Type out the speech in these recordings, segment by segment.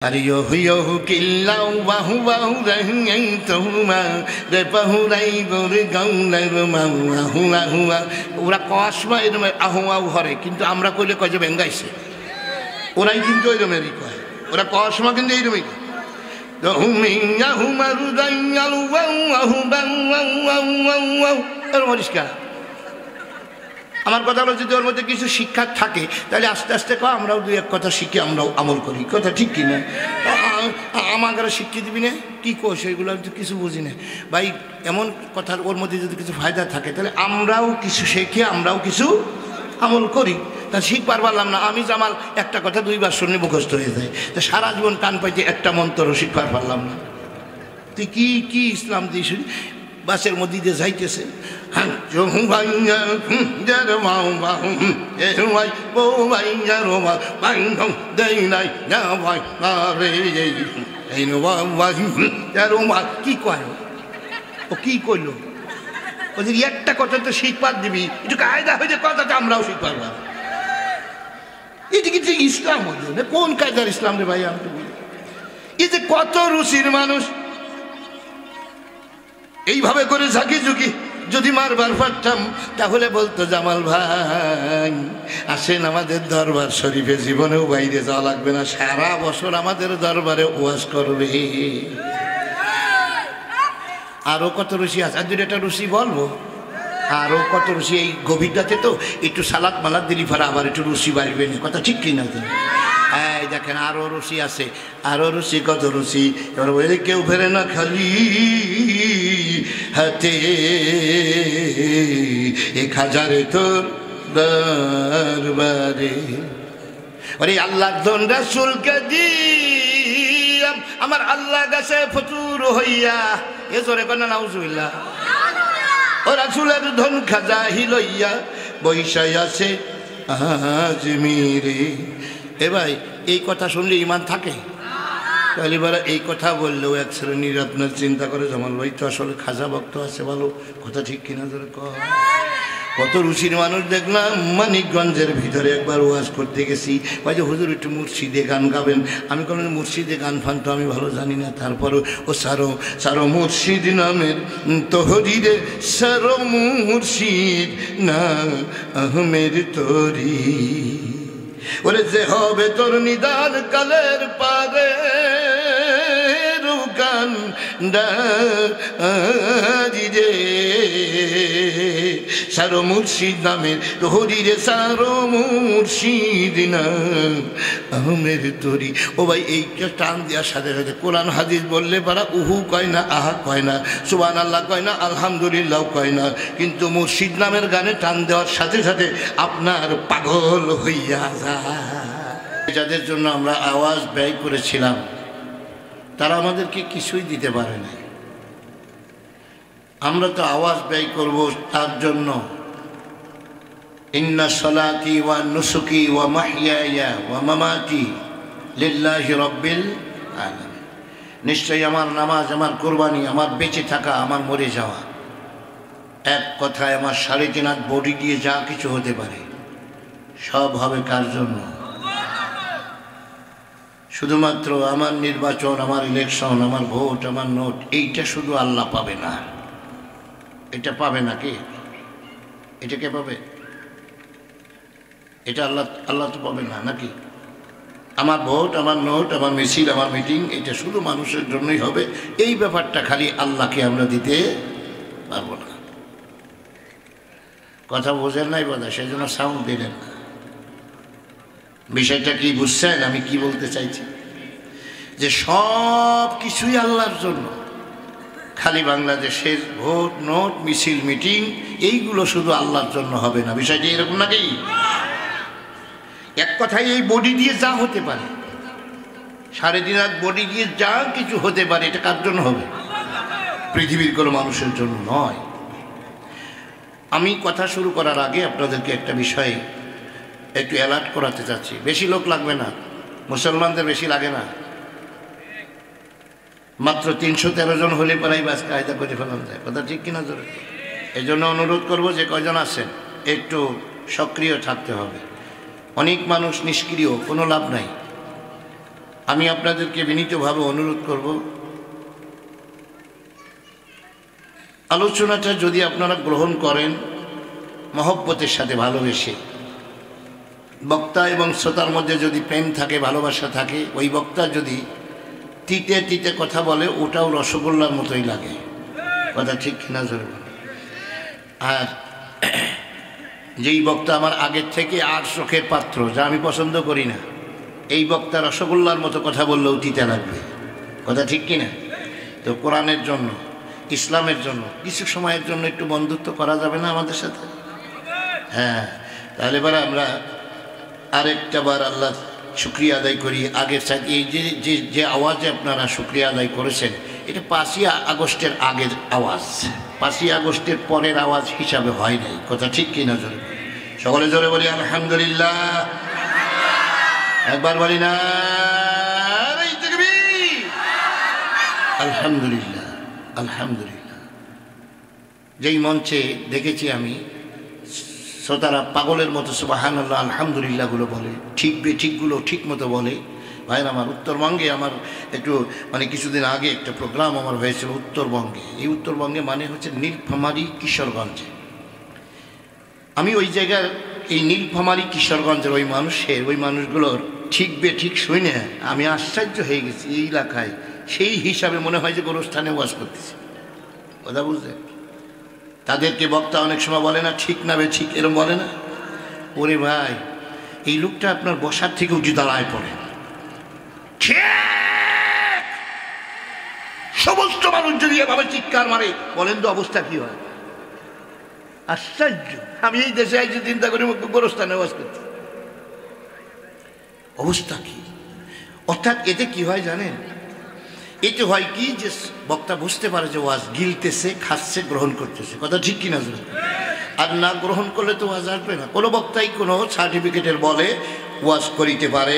अरे यो किल्लाउ बाहु बाहु रंगई तोमा रे बहुराई गोर गाउलार माउ आहु आहु ওরা কসমা এরম আহু আহু হরে কিন্তু আমরা কইলে কয় যে বেঙ্গাইছে ওরাই কিন্তু এরমেরই কয় ওরা কসমা কিন্তু এইরকমই দহুমিয়া হুমারু দাইয়ালু ওয়াউ আহু বাউ ওয়াউ ওয়াউ ওয়াউ এর মরিষ্কার আমার কথা হলো যদি ওর মধ্যে কিছু শিক্ষা থাকে তাহলে আস্তে আস্তে কয় আমরাও দুই এক কথা শিখে আমরাও আমল করি কথা ঠিক কিনা আমাকে শিখিয়ে দিবি না কী কোষ এগুলো আমি তো কিছু বুঝি না ভাই এমন কথার ওর মধ্যে যদি কিছু ফায়দা থাকে তাহলে আমরাও কিছু শেখে আমরাও কিছু আমল করি তা শিখবার পারলাম না আমি জামাল একটা কথা দুইবার শুনে মুখস্থ হয়ে যায় তা সারা জীবন কান পাইতে একটা মন্ত্রও শিখবার পারলাম না তুই কি কি ইসলাম দিস বাসের মধ্যে দিয়ে যাইতেছে কি কয় ও কি কইল ওদের একটা কথা তো শিখবার দিবি একটু কায়দা হয়ে যায় কথাটা আমরাও শিখবার পারবো এটা কিন্তু ইসলাম হইল না কোন কায়দার ইসলাম রে ভাই আমি তো বলি এই যে কত রুচির মানুষ এইভাবে করে ঝাঁকি ঝুঁকি যদি মারবার পারতাম তাহলে বলতো জামাল ভাই আসেন আমাদের দরবার শরীফে জীবনেও বাইরে যাওয়া লাগবে না সারা বছর আমাদের দরবারে ওয়াজ করবে আরো কত রুচি আছে আর দুটো একটা রুচি বলবো আরো কত রুচি এই গভীরটাতে তো একটু সালাদ মালাদ দিলি ফারা আবার একটু রুচি বাড়বে না কথা ঠিক কিনা তো এই দেখেন আরো রুচি আছে আরো রুচি কত রুচি এবার বলে কেউ ফেরে না খালি হাতে 1000 তোর দরবারে ওরে আল্লাহর ধন রাসূলকে দিলাম আমার আল্লাহ কাছে ফতুর হইয়া এ জোরে কোন নাউজুবিল্লাহ ও রাসূলের ধন খাজাহি লইয়া বৈশাই আছে আজমিরে এ ভাই এই কথা শুনলে ইমান থাকে তাহলে এবারে এই কথা বললেও এক শ্রেণীর আপনার চিন্তা করে জামাল ভাই তো আসলে খাজা ভক্ত আছে ভালো কথা ঠিক কিনা ধরে কত রুচির মানুষ দেখলাম মানিকগঞ্জের ভিতরে একবার ওয়াজ করতে গেছি ভাই যে হুজুর একটু মুর্শিদে গান গাবেন আমি কোনো মুর্শিদে গান ফান তো আমি ভালো জানি না তারপরও ও সারো সারো মুর্শিদ নামের তোহরিরে সারো মুর্শিদ না আহমের তোরি ওরে যে হবে তোর নিদান কালের পারে রুকান রে সারো মুর্শিদ নামের তোহরিরে সারো মুর্শিদ না আহমের তোরি ও ভাই এইটা টান দেওয়ার সাথে সাথে কোরআন হাদিস বললে পারা উহু কয় না আহা কয় না সুবহানাল্লাহ কয় না আলহামদুলিল্লাহ কয় না কিন্তু মুর্শিদ নামের গানে টান দেওয়ার সাথে সাথে আপনার পাগল হইয়া যায় যাদের জন্য আমরা আওয়াজ ব্যয় করেছিলাম তারা আমাদেরকে কিছুই দিতে পারে না আমরা তো আওয়াজ ব্যয় করব তার জন্য ইন্না সালাতি ওয়া নুসুকি ওয়া মাহইয়ায়া ওয়া মামাতি লিল্লাহি রাব্বিল আলামিন নিশ্চয়ই আমার নামাজ আমার কুরবানি আমার বেঁচে থাকা আমার মরে যাওয়া এক কথায় আমার 3.5 হাত বডি দিয়ে যা কিছু হতে পারে সব হবে কার জন্য শুধুমাত্র আমার নির্বাচন আমার ইলেকশন আমার ভোট আমার নোট এইটা শুধু আল্লাহ পাবে না এটা পাবে না কে এটা কে পাবে এটা আল্লাহ তো পাবে না নাকি আমার ভোট আমার নোট আমার মিছিল আমার মিটিং এটা শুধু মানুষের জন্যই হবে এই ব্যাপারটা খালি আল্লাহকে আমরা দিতে পারবো না কথা বোঝেন নাই বোধ হয় সেই জন্য সাউন্ড দিলেন না বিষয়টা কি বুঝছেন আমি কি বলতে চাইছি যে সব কিছুই আল্লাহর জন্য খালি বাংলাদেশের ভোট নোট মিছিল মিটিং এইগুলো শুধু আল্লাহর জন্য হবে না বিষয়টা এরকম নাকি এক কথায় এই বডি দিয়ে যা হতে পারে 3.5 হাত বডি দিয়ে যা কিছু হতে পারে এটা কার জন্য হবে পৃথিবীর কোনো মানুষের জন্য নয় আমি কথা শুরু করার আগে আপনাদেরকে একটা বিষয় একটু অ্যালার্ট করাতে চাচ্ছি বেশি লোক লাগবে না মুসলমানদের বেশি লাগে না মাত্র 313 জন হলে পরেই বাস কায়দা করে ফেলানো যায় কথা ঠিক কিনা ধরে এই জন্য অনুরোধ করবো যে কয়জন আছেন একটু সক্রিয় থাকতে হবে অনেক মানুষ নিষ্ক্রিয় কোনো লাভ নাই আমি আপনাদেরকে বিনীতভাবে অনুরোধ করব, আলোচনাটা যদি আপনারা গ্রহণ করেন মহব্বতের সাথে, ভালোবেসে, বক্তা এবং শ্রোতার মধ্যে যদি প্রেম থাকে, ভালোবাসা থাকে, ওই বক্তা যদি তিতে তিতে কথা বলে ওটাও রসগোল্লার মতোই লাগে। কথা ঠিক কিনা জোরে বলে। আর যেই বক্তা আমার আগের থেকে আর চোখের পাত্র, যা আমি পছন্দ করি না, এই বক্তা রসগোল্লার মতো কথা বললেও তিতে লাগবে। কথা ঠিক কিনা? তো কোরআনের জন্য, ইসলামের জন্য কিছু সময়ের জন্য একটু বন্ধুত্ব করা যাবে না আমাদের সাথে? হ্যাঁ, তাহলে এবার আমরা আরেকটা বার আল্লাহ শুকরিয়া আদায় করি। আগের সাথে এই যে যে আওয়াজে আপনারা শুকরিয়া আদায় করেছেন, এটা 5ই আগস্টের আগের আওয়াজ, 5ই আগস্টের পরের আওয়াজ হিসাবে হয় নাই। কথা ঠিক কিনা জোরে? সকলে জোরে বলি আলহামদুলিল্লাহ। একবার বলি না আলহামদুলিল্লাহ, আলহামদুলিল্লাহ। যেই মঞ্চে দেখেছি আমি শ্রোতারা পাগলের মতো সুবহানাল্লাহ আলহামদুলিল্লাহগুলো বলে, ঠিক বেঠিকগুলো ঠিক মতো বলে। ভাই আমার উত্তরবঙ্গে আমার একটু কিছুদিন আগে একটা প্রোগ্রাম আমার হয়েছিল উত্তরবঙ্গে। এই উত্তরবঙ্গে মানে হচ্ছে নীলফামারী কিশোরগঞ্জে। আমি ওই জায়গার এই নীলফামারী কিশোরগঞ্জের ওই মানুষগুলোর ঠিক বেঠিক শুনে আমি আশ্চর্য হয়ে গেছি। এই এলাকায় সেই হিসাবে মনে হয় যে গোরস্থানে ওয়াজ করতেছি। কথা বুঝলেন? তাদেরকে বক্তা অনেক সময় বলে না ঠিক না ঠিক, এরকম বলে না? ওরে ভাই, এই লোকটা আপনার বসার থেকে উঠে দাঁড়ায় পড়ে, সমস্ত মানুষ যদি এভাবে চিৎকার মারে, বলেন তো অবস্থা কি হয়? আশ্চর্য। আমি এই দেশে আইসি চিন্তা করি গোরস্থানে ওয়াজ করতে, অবস্থা কি? অর্থাৎ এতে কি হয় জানেন? এতে হয় কি যে বক্তা বুঝতে পারে যে ওয়াজ গিলতেছে, খাচ্ছে, গ্রহণ করতেছে। কথা ঠিক কিনা? আর না গ্রহণ করলে তো ওয়াজ আসবে না। কোনো বক্তাই কোনো সার্টিফিকেটের বলে ওয়াজ করিতে পারে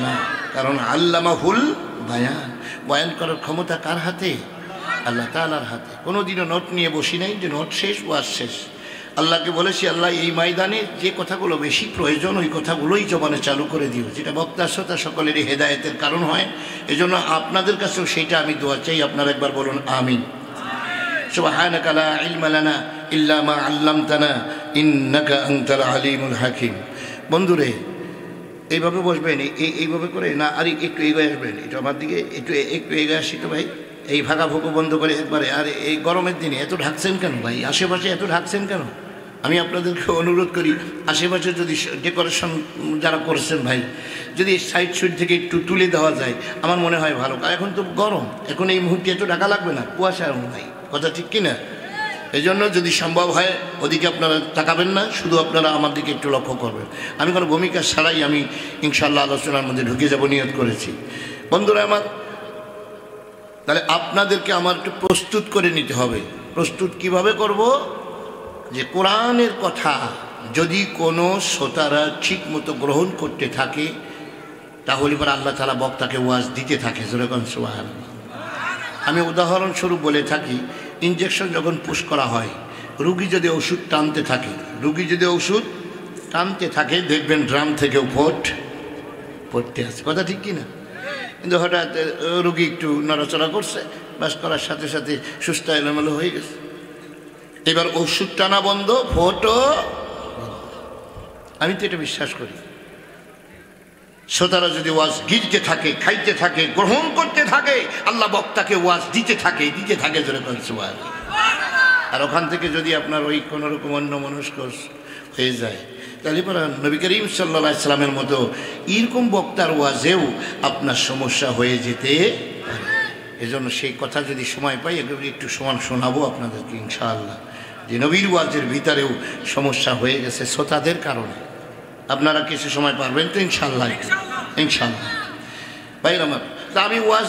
না, কারণ আল্লামাহুল বায়ান, বয়ান করার ক্ষমতা কার হাতে? আল্লাহ তাআলার হাতে। কোনোদিনও নোট নিয়ে বসি নাই যে নোট শেষ, ওয়াজ শেষ। আল্লাহকে বলেছি, আল্লাহ এই ময়দানে যে কথাগুলো বেশি প্রয়োজন ওই কথাগুলোই জবানে চালু করে দিও, যেটা বক্তা শ্রোতা সকলেরই হেদায়েতের কারণ হয়। এজন্য আপনাদের কাছেও সেইটা আমি দোয়া চাই। আপনারা একবার বলুন আমিন। সুবহানাকা লা ইলমা লানা ইল্লা মা আল্লামতানা ইন্নাকা আনতাল আলিমুল হাকিম। বন্ধুরে, এইভাবে বসবেন, এইভাবে করে না, আর একটু এগিয়ে আসবেন, একটু আমার দিকে একটু এগিয়ে আসি তো ভাই। এই ফাঁকা ফুঁকো বন্ধ করে একবারে। আর এই গরমের দিনে এত ঢাকছেন কেন ভাই? আশেপাশে এত ঢাকছেন কেন? আমি আপনাদেরকে অনুরোধ করি, আশেপাশে যদি ডেকোরেশন যারা করছেন ভাই, যদি সাইড সুইড থেকে একটু তুলে দেওয়া যায় আমার মনে হয় ভালো। এখন তো গরম, এখন এই মুহূর্তে এত ঢাকা লাগবে না, কুয়াশা নাই। কথা ঠিক কিনা? এই জন্য যদি সম্ভব হয় ওদিকে আপনারা তাকাবেন না, শুধু আপনারা আমার দিকে একটু লক্ষ্য করবেন। আমি কোনো ভূমিকা ছাড়াই আমি ইনশাআল্লাহ আলোচনার মধ্যে ঢুকে যাব নিয়ত করেছি। বন্ধুরা আমার, তাহলে আপনাদেরকে আমার একটু প্রস্তুত করে নিতে হবে। প্রস্তুত কিভাবে করব? যে কোরআনের কথা যদি কোনো শ্রোতারা ঠিক মতো গ্রহণ করতে থাকে, তাহলে এবার আল্লাহ তাআলা বক্তাকে ওয়াজ দিতে থাকে। যেরকম সুবহানাল্লাহ। আমি উদাহরণস্বরূপ বলে থাকি, ইনজেকশন যখন পুশ করা হয়, রুগী যদি ওষুধ টানতে থাকে, দেখবেন ড্রাম থেকেও পড়তে আসে। কথা ঠিক কিনা? কিন্তু হঠাৎ রুগী একটু নড়াচড়া করছে, বাস করার সাথে সাথে সুস্থ এলোমেলো হয়ে গেছে। এবার ওষুধ টানা বন্ধ, ফোটও। আমি তো এটা বিশ্বাস করি, শ্রোতারা যদি ওয়াজ গিলতে থাকে, খাইতে থাকে, গ্রহণ করতে থাকে, আল্লাহ বক্তাকে ওয়াজ দিতে থাকে। যেরকম সুবহানাল্লাহ। আর ওখান থেকে যদি আপনার ওই কোনো রকম অন্য মনস্ক হয়ে যায়, তাহলে পরে নবী করিম সাল্লাল্লাহু আলাইহি সাল্লামের মতো এরকম বক্তার ওয়াজেও আপনার সমস্যা হয়ে যেতে পারে। এজন্য সেই কথা যদি সময় পাই একটু সমান শোনাবো আপনাদেরকে ইনশাআল্লাহ, যে নবীর ওয়াজের ভিতরেও সমস্যা হয়ে গেছে শ্রোতাদের কারণে। আপনারা কিছু সময় পারবেন তো ইনশাআল্লাহ? ইনশাআল্লাহ। ভাই আমার, তা আমি ওয়াজ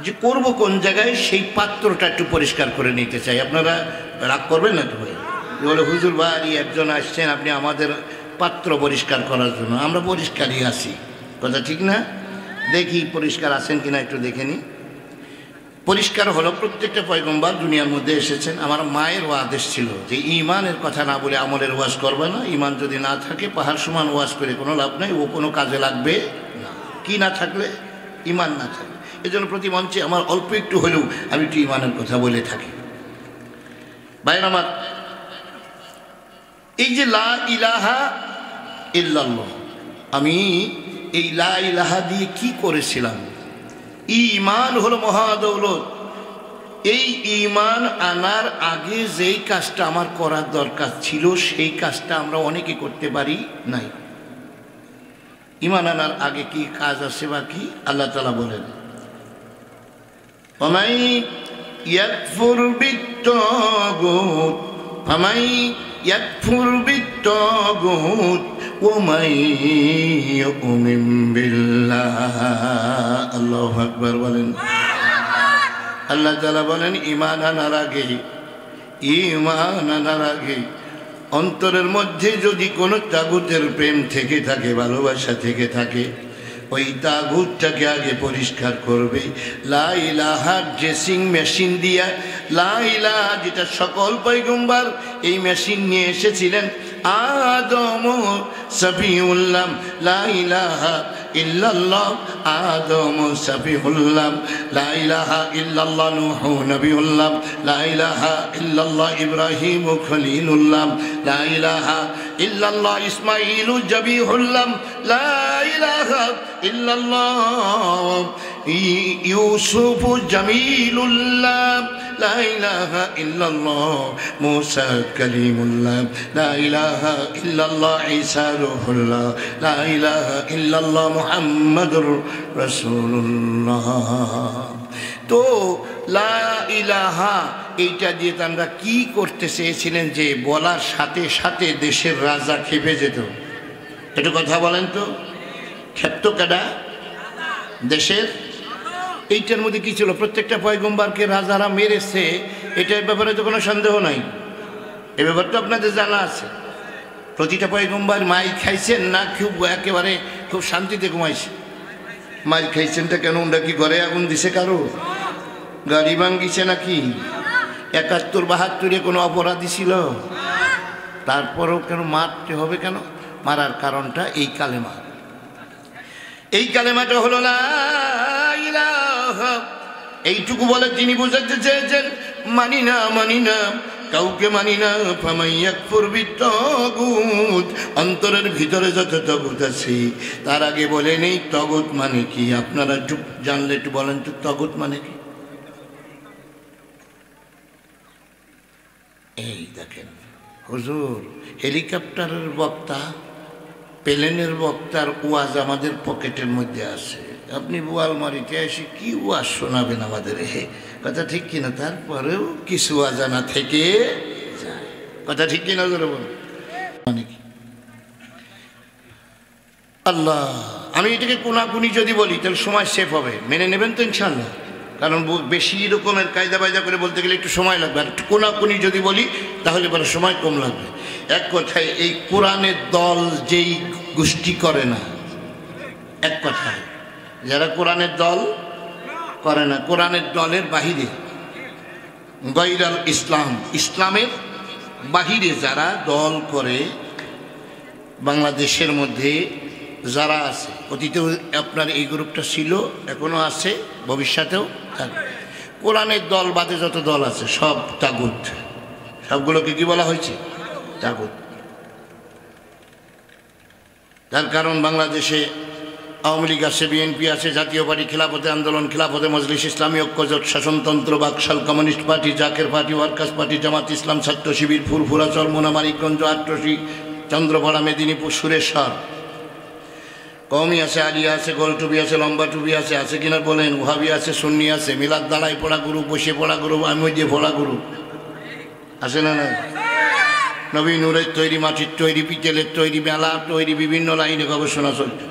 যে করবো কোন জায়গায়, সেই পাত্রটা একটু পরিষ্কার করে নিতে চাই। আপনারা রাগ করবেন না তো ভাই? বলে হুজুর ভাই একজন আসছেন, আপনি আমাদের পাত্র পরিষ্কার করার জন্য। আমরা পরিষ্কারই আছি। কথা ঠিক না? দেখি পরিষ্কার আছেন কিনা একটু দেখে নিই। পরিষ্কার হলো, প্রত্যেকটা পয়গম্বর দুনিয়ার মধ্যে এসেছেন। আমার মায়ের আদেশ ছিল যে ইমানের কথা না বলে আমলের ওয়াজ করবে না। ইমান যদি না থাকে পাহাড় সমান ওয়াজ করে কোনো লাভ নাই, ও কোনো কাজে লাগবে না। কি না থাকলে? ইমান না থাকে। এজন্য প্রতি মঞ্চে আমার অল্প একটু হলেও আমি একটু ইমানের কথা বলে থাকি। ভাইরা আমার, এই যে লা ইলাহা ইল্লাল্লাহ, আমি এই লা ইলাহা দিয়ে কি করেছিলাম? ঈমান হলো মহাদৌলত। এই ঈমান আনার আগে যেই কাজটা আমার করার দরকার ছিল সেই কাজটা আমরা অনেকে করতে পারি নাই। ঈমান আনার আগে কি কাজ আছে বাকি? আল্লাহ তাআলা বলেন, ফামান ইয়াকফুর বিত-তাগুত ফামান ইয়াকফুর বিত-তাগুত ওয়া মান ইউমিন বিল্লাহ। আল্লাহু আকবার বলেন। আল্লাহ তাআলা বলেন, ঈমান আনার আগে অন্তরের মধ্যে যদি কোনো তাগুতের প্রেম থেকে থাকে, ভালোবাসা থেকে থাকে, ওই তাগুতটাকে আগে পরিষ্কার করবে। লা ইলাহা ড্রেসিং মেশিন দিয়া, লা ইলাহা যেটা সকল পয়গম্বর এই মেশিন নিয়ে এসেছিলেন। আদম সফিউল্লাহ, লা ইলাহা ইল্লাল্লাহ আদম সফিউল্লাহ, লা ইলাহা ইল্লাল্লাহ নূহ নবিউল্লাহ, লা ইলাহা ইল্লাল্লাহ ইব্রাহিম খলিলুল্লাহ, লা ইলাহা ইল্লাল্লাহ ইসমাঈল জবিহুল্লাহ, লা ইলাহা ইল্লাল্লাহ ইউসুফ জামিলুল্লাহ, লা ইলাহা ইল্লাল্লাহ মুসা কালিমুল্লাহ, লা ইলাহা ইল্লাল্লাহ ঈসা রূহুল্লাহ, লা ইলাহা ইল্লাল্লাহ মুহাম্মাদুর রাসূলুল্লাহ। তো লা ইলাহা এইটা দিয়ে আমরা কি করতে চেয়েছিলেন যে বলার সাথে সাথে দেশের রাজা খেপে যেত? একটু কথা বলেন তো, ক্ষেপ্ত কাটা দেশের? এইটার মধ্যে কি ছিল? প্রত্যেকটা পয়গম্বরকে রাজারা মেরেছে, এটার ব্যাপারে তো কোনো সন্দেহ নাই। এ ব্যাপার তো আপনাদের জানা আছে। প্রতিটা পয়গম্বর মাই খাইছেন না খুব একেবারে খুব শান্তিতে ঘুমাইছে? মাই খাইছেনটা কেন? ওটা কি ঘরে আগুন দিছে কারো? গাড়ি ভাঙ্গিছে নাকি? 71-72-এ কোনো অপরাধী ছিল? তারপরেও কেন মারতে হবে? কেন মারার কারণটা এই কালেমা। এই কালেমাটা হলো লা ইলাহা। এইটুকু বলে তিনি বোঝাতে চেয়েছেন, মানি না কাউকে মানি না। ফামান ইয়াকফুর বিত-তাগুত, অন্তরের ভিতরে যত তাগুত আছে তার আগে বলে নেই তাগুত মানে কি। আপনারা একটু জানলে একটু বলেন তো তাগুত মানে কি? এই দেখেন হুজুর, হেলিকপ্টারের বক্তা, প্লেনের বক্তার ওয়াজ আমাদের পকেটের মধ্যে আছে। আপনি বোয়ালমারিতে এসে কি ওয়াজ শোনাবেন আমাদের? কথা ঠিক কিনা? তারপরেও কিছু অজানা থেকে যায়। কথা ঠিক কিনা ধরে বলুন? মানে কি আল্লাহ, আমি এটাকে কোনাকুনি যদি বলি তাহলে সময় সেভ হবে, মেনে নেবেন তো ইনশাল্লাহ? কারণ বেশি রকমের কায়দা বায়দা করে বলতে গেলে একটু সময় লাগবে। আর একটু কোনাকুনি যদি বলি তাহলে পরে সময় কম লাগবে। এক কথায় এই কোরআনের দল যেই গোষ্ঠী করে না, এক কথায় যারা কোরআনের দল করে না, কোরআনের দলের বাহিরে, গায়রুল ইসলাম, ইসলামের বাহিরে যারা দল করে, বাংলাদেশের মধ্যে যারা আছে, অতীতেও আপনার এই গ্রুপটা ছিল, এখনো আছে, ভবিষ্যতেও থাকবে। কোরআনের দল বাদে যত দল আছে সব তাগুত। সবগুলোকে কি বলা হয়েছে? তাগুত। তার কারণ বাংলাদেশে আওয়ামী লীগ আছে, বিএনপি আছে, জাতীয় পার্টি, খিলাফতে আন্দোলন, খিলাফতে মজলিস, ইসলামী ঐক্যজোট, শাসনতন্ত্র, BAKSAL, Communist Party, Zaker Party, Workers Party, Jamaat Islam, Chhatra Shibir, ফুরফুরা, চরমোনা, মানিকগঞ্জ, আট্রসি, চন্দ্রপাড়া, মেদিনীপুর, সুরেশ্বর। কওমি আছে, আলিয়া আছে, গোল টুপি আছে, লম্বা টুপি আছে, আছে কিনা বলেন? ওহাবি আছে, সুন্নি আছে, মিলাদ দাঁড়াই পড়া গুরু, বসে পড়া গুরু, আমি দিয়ে পড়া গুরু আছে না? না, নবী নূরের তৈরি, মাটির তৈরি, পিতলের তৈরি, মেলা তৈরি, বিভিন্ন লাইনে গবেষণা চলছে।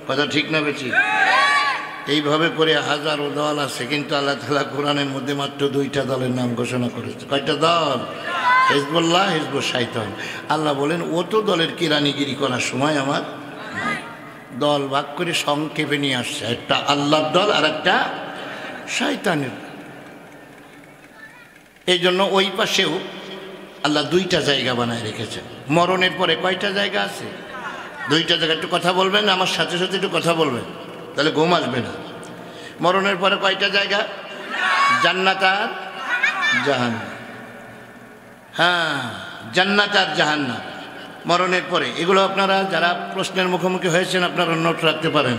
কথা ঠিক না বেশি? এইভাবে করে হাজারো দল আছে, কিন্তু আল্লাহ তাআলা কোরআনের মধ্যে মাত্র 2টা দলের নাম ঘোষণা করেছে। কয়টা দল? হিজবুল্লাহ, হিজবুল শাইতান। আল্লাহ বলেন অত দলের কিরানিগিরি করার সময় আমার নাই। দল ভাগ করে সংক্ষেপে নিয়ে আসছে, একটা আল্লাহর দল আর একটা শয়তানের। এই জন্য ওই পাশেও আল্লাহ 2টা জায়গা বানায় রেখেছেন। মরণের পরে কয়টা জায়গা আছে? 2টা জায়গা। একটু কথা বলবেন আমার সাথে সাথে, একটু কথা বলবেন, তাহলে ঘুম আসবে না। মরণের পরে কয়টা জায়গা? জান্নাত আর জাহান্নাম। হ্যাঁ, জান্নাত আর জাহান্নাম মরণের পরে। এগুলো আপনারা যারা প্রশ্নের মুখোমুখি হয়েছেন আপনারা নোট রাখতে পারেন।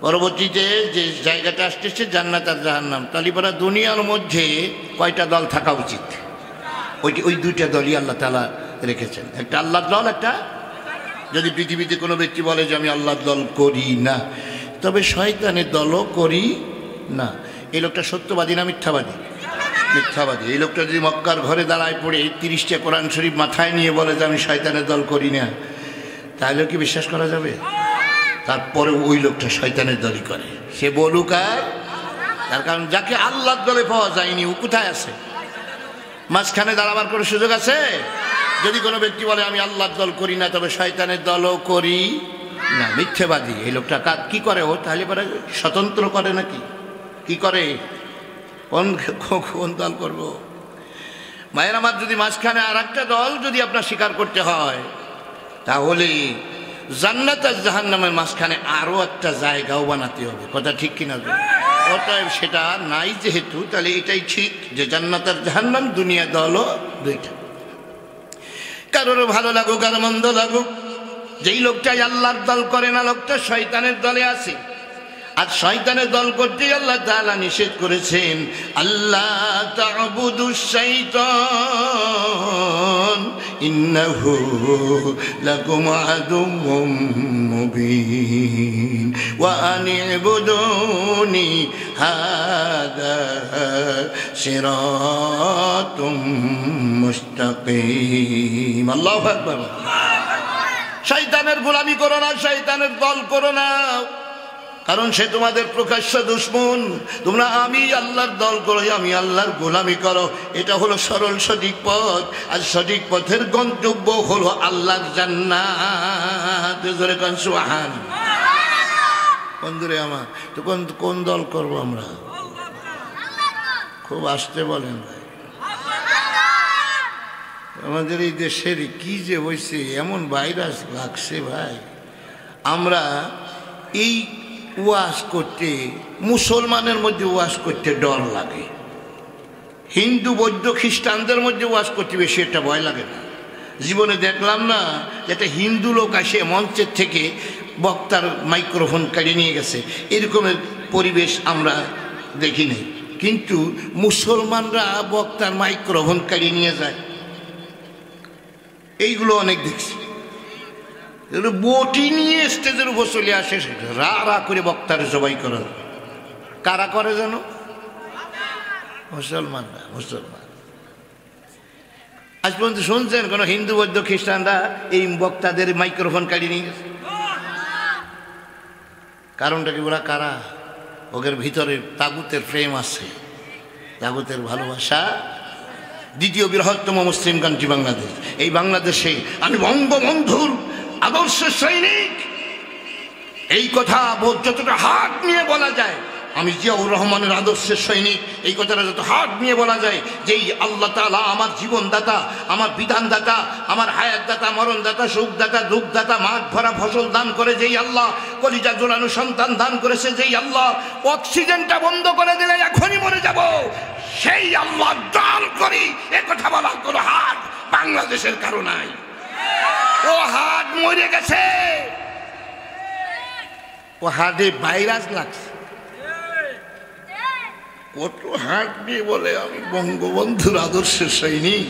পরবর্তীতে যে জায়গাটা আসতেছে জান্নাত আর জাহান্নাম, তালিবারা দুনিয়ার মধ্যে কয়টা দল থাকা উচিত? ওই দুইটা দলই আল্লাহ তাআলা রেখেছেন, একটা আল্লাহর দল, একটা। যদি পৃথিবীতে কোনো ব্যক্তি বলে যে আমি আল্লাহর দল করি না, তবে শয়তানের দলও করি না, এই লোকটা সত্যবাদী না মিথ্যাবাদী? মিথ্যাবাদী। এই লোকটা যদি মক্কার ঘরে দাঁড়ায় পড়ে 30টা কোরআন শরীফ মাথায় নিয়ে বলে যে আমি শয়তানের দল করি না, তাহলে কি বিশ্বাস করা যাবে? তারপরে ওই লোকটা শয়তানের দলই করে, সে বলুক আর। তার কারণ যাকে আল্লাহর দলে পাওয়া যায়নি ও কোথায় আছে? মাঝখানে দাঁড়াবার কোনো সুযোগ আছে? যদি কোনো ব্যক্তি বলে আমি আল্লাহর দল করি না তবে শয়তানের দলও করি না, মিথ্যাবাদী। এই লোকটা কি করে ও? তাহলে পরে স্বতন্ত্র করে নাকি? কি করে? কোন দল করবো? মায়ের আমার, যদি মাঝখানে আর একটা দল যদি আপনার স্বীকার করতে হয়, তাহলে জান্নাত আর জাহান্নামের মাঝখানে আরো একটা জায়গাও বানাতে হবে। কথা ঠিক কিনা? অতএব সেটা নাই যেহেতু, তাহলে এটাই ঠিক যে জান্নাত আর জাহান্নাম দুনিয়া দলও দুইটা। কারোর ভালো লাগুক আর মন্দ লাগুক, যেই লোকটাই আল্লাহর দল করে না লোকটা শয়তানের দলে আছে। আর শয়তানের দল করতে আল্লাহ তাআলা নিষেধ করেছেন, আল্লাহ তা'বুদুশ শাইতান ইন্নাহু লাকুম আদুউম মুবিন ওয়া আনি'বুদুনি হাযা সিরাতুম মুস্তাকিম। আল্লাহু আকবার। শয়তানের গোলামি করো না, শয়তানের দল করো না, কারণ সে তোমাদের প্রকাশ্য দুশমন। তোমরা আমি আল্লাহর দল করো, আমি আল্লাহর গোলামি করো, এটা হলো সরল সঠিক পথ। আর সঠিক পথের গন্তব্য হলো আল্লাহর জান্নাত। জোরে কোন সুবহানাল্লাহ। বন্ধুরে আমার, তো কোন দল করব আমরা? খুব আস্তে বলেন ভাই। আমাদের এই দেশের কি যে হয়েছে, এমন ভাইরাস লাগছে ভাই। আমরা এই ওয়াজ করতে, মুসলমানের মধ্যে ওয়াজ করতে ডর লাগে, হিন্দু বৌদ্ধ খ্রিস্টানদের মধ্যে ওয়াজ করতে বেশি একটা ভয় লাগে না। জীবনে দেখলাম না একটা হিন্দু লোক আসে মঞ্চের থেকে বক্তার মাইক্রোফোন কাড়িয়ে নিয়ে গেছে, এরকমের পরিবেশ আমরা দেখি নাই। কিন্তু মুসলমানরা বক্তার মাইক্রোফোন কাড়িয়ে নিয়ে যায়, এইগুলো অনেক দেখছি। বটি নিয়ে স্টেজের উপর চলে আসে, রা রা করে বক্তারে জবাই করার। কারা করে জানো? মুসলমানরা। মুসলমান আজ পর্যন্ত শুনছেন কোন হিন্দু বৌদ্ধ খ্রিস্টানরা এই বক্তাদের মাইক্রোফোন কাড়িয়ে নিয়ে গেছে? কারণটা কি? ওরা কারা? ওদের ভিতরে তাগুতের প্রেম আছে, তাগুতের ভালোবাসা। দ্বিতীয় বৃহত্তম মুসলিম কান্ট্রি বাংলাদেশ। এই বাংলাদেশে আমি বঙ্গবন্ধুর আদর্শের সৈনিক, এই কথা যতটা হাত নিয়ে বলা যায়, আমি জিয়াউর রহমানের আদর্শের সৈনিক, এই কথাটা যত হাত নিয়ে বলা যায়, যেই আল্লাহ তাআলা আমার জীবনদাতা, আমার বিধানদাতা, আমার হায়াতদাতা, মরণদাতা, সুখদাতা, দুঃখদাতা, মাঠ ভরা ফসল দান করে যেই আল্লাহ, কলিজা জোড়ানো সন্তান দান করেছে যেই আল্লাহ, অক্সিজেনটা বন্ধ করে দিলে এখনই মরে যাব, সেই আল্লাহ দান করি, এ কথা বলার কোনো হাত বাংলাদেশের কারো নাই। ও হাত মরে গেছে, ও হাতে ভাইরাস লাগছে। কত হাত দিয়ে বলে আমি বঙ্গবন্ধুর আদর্শের সৈনিক,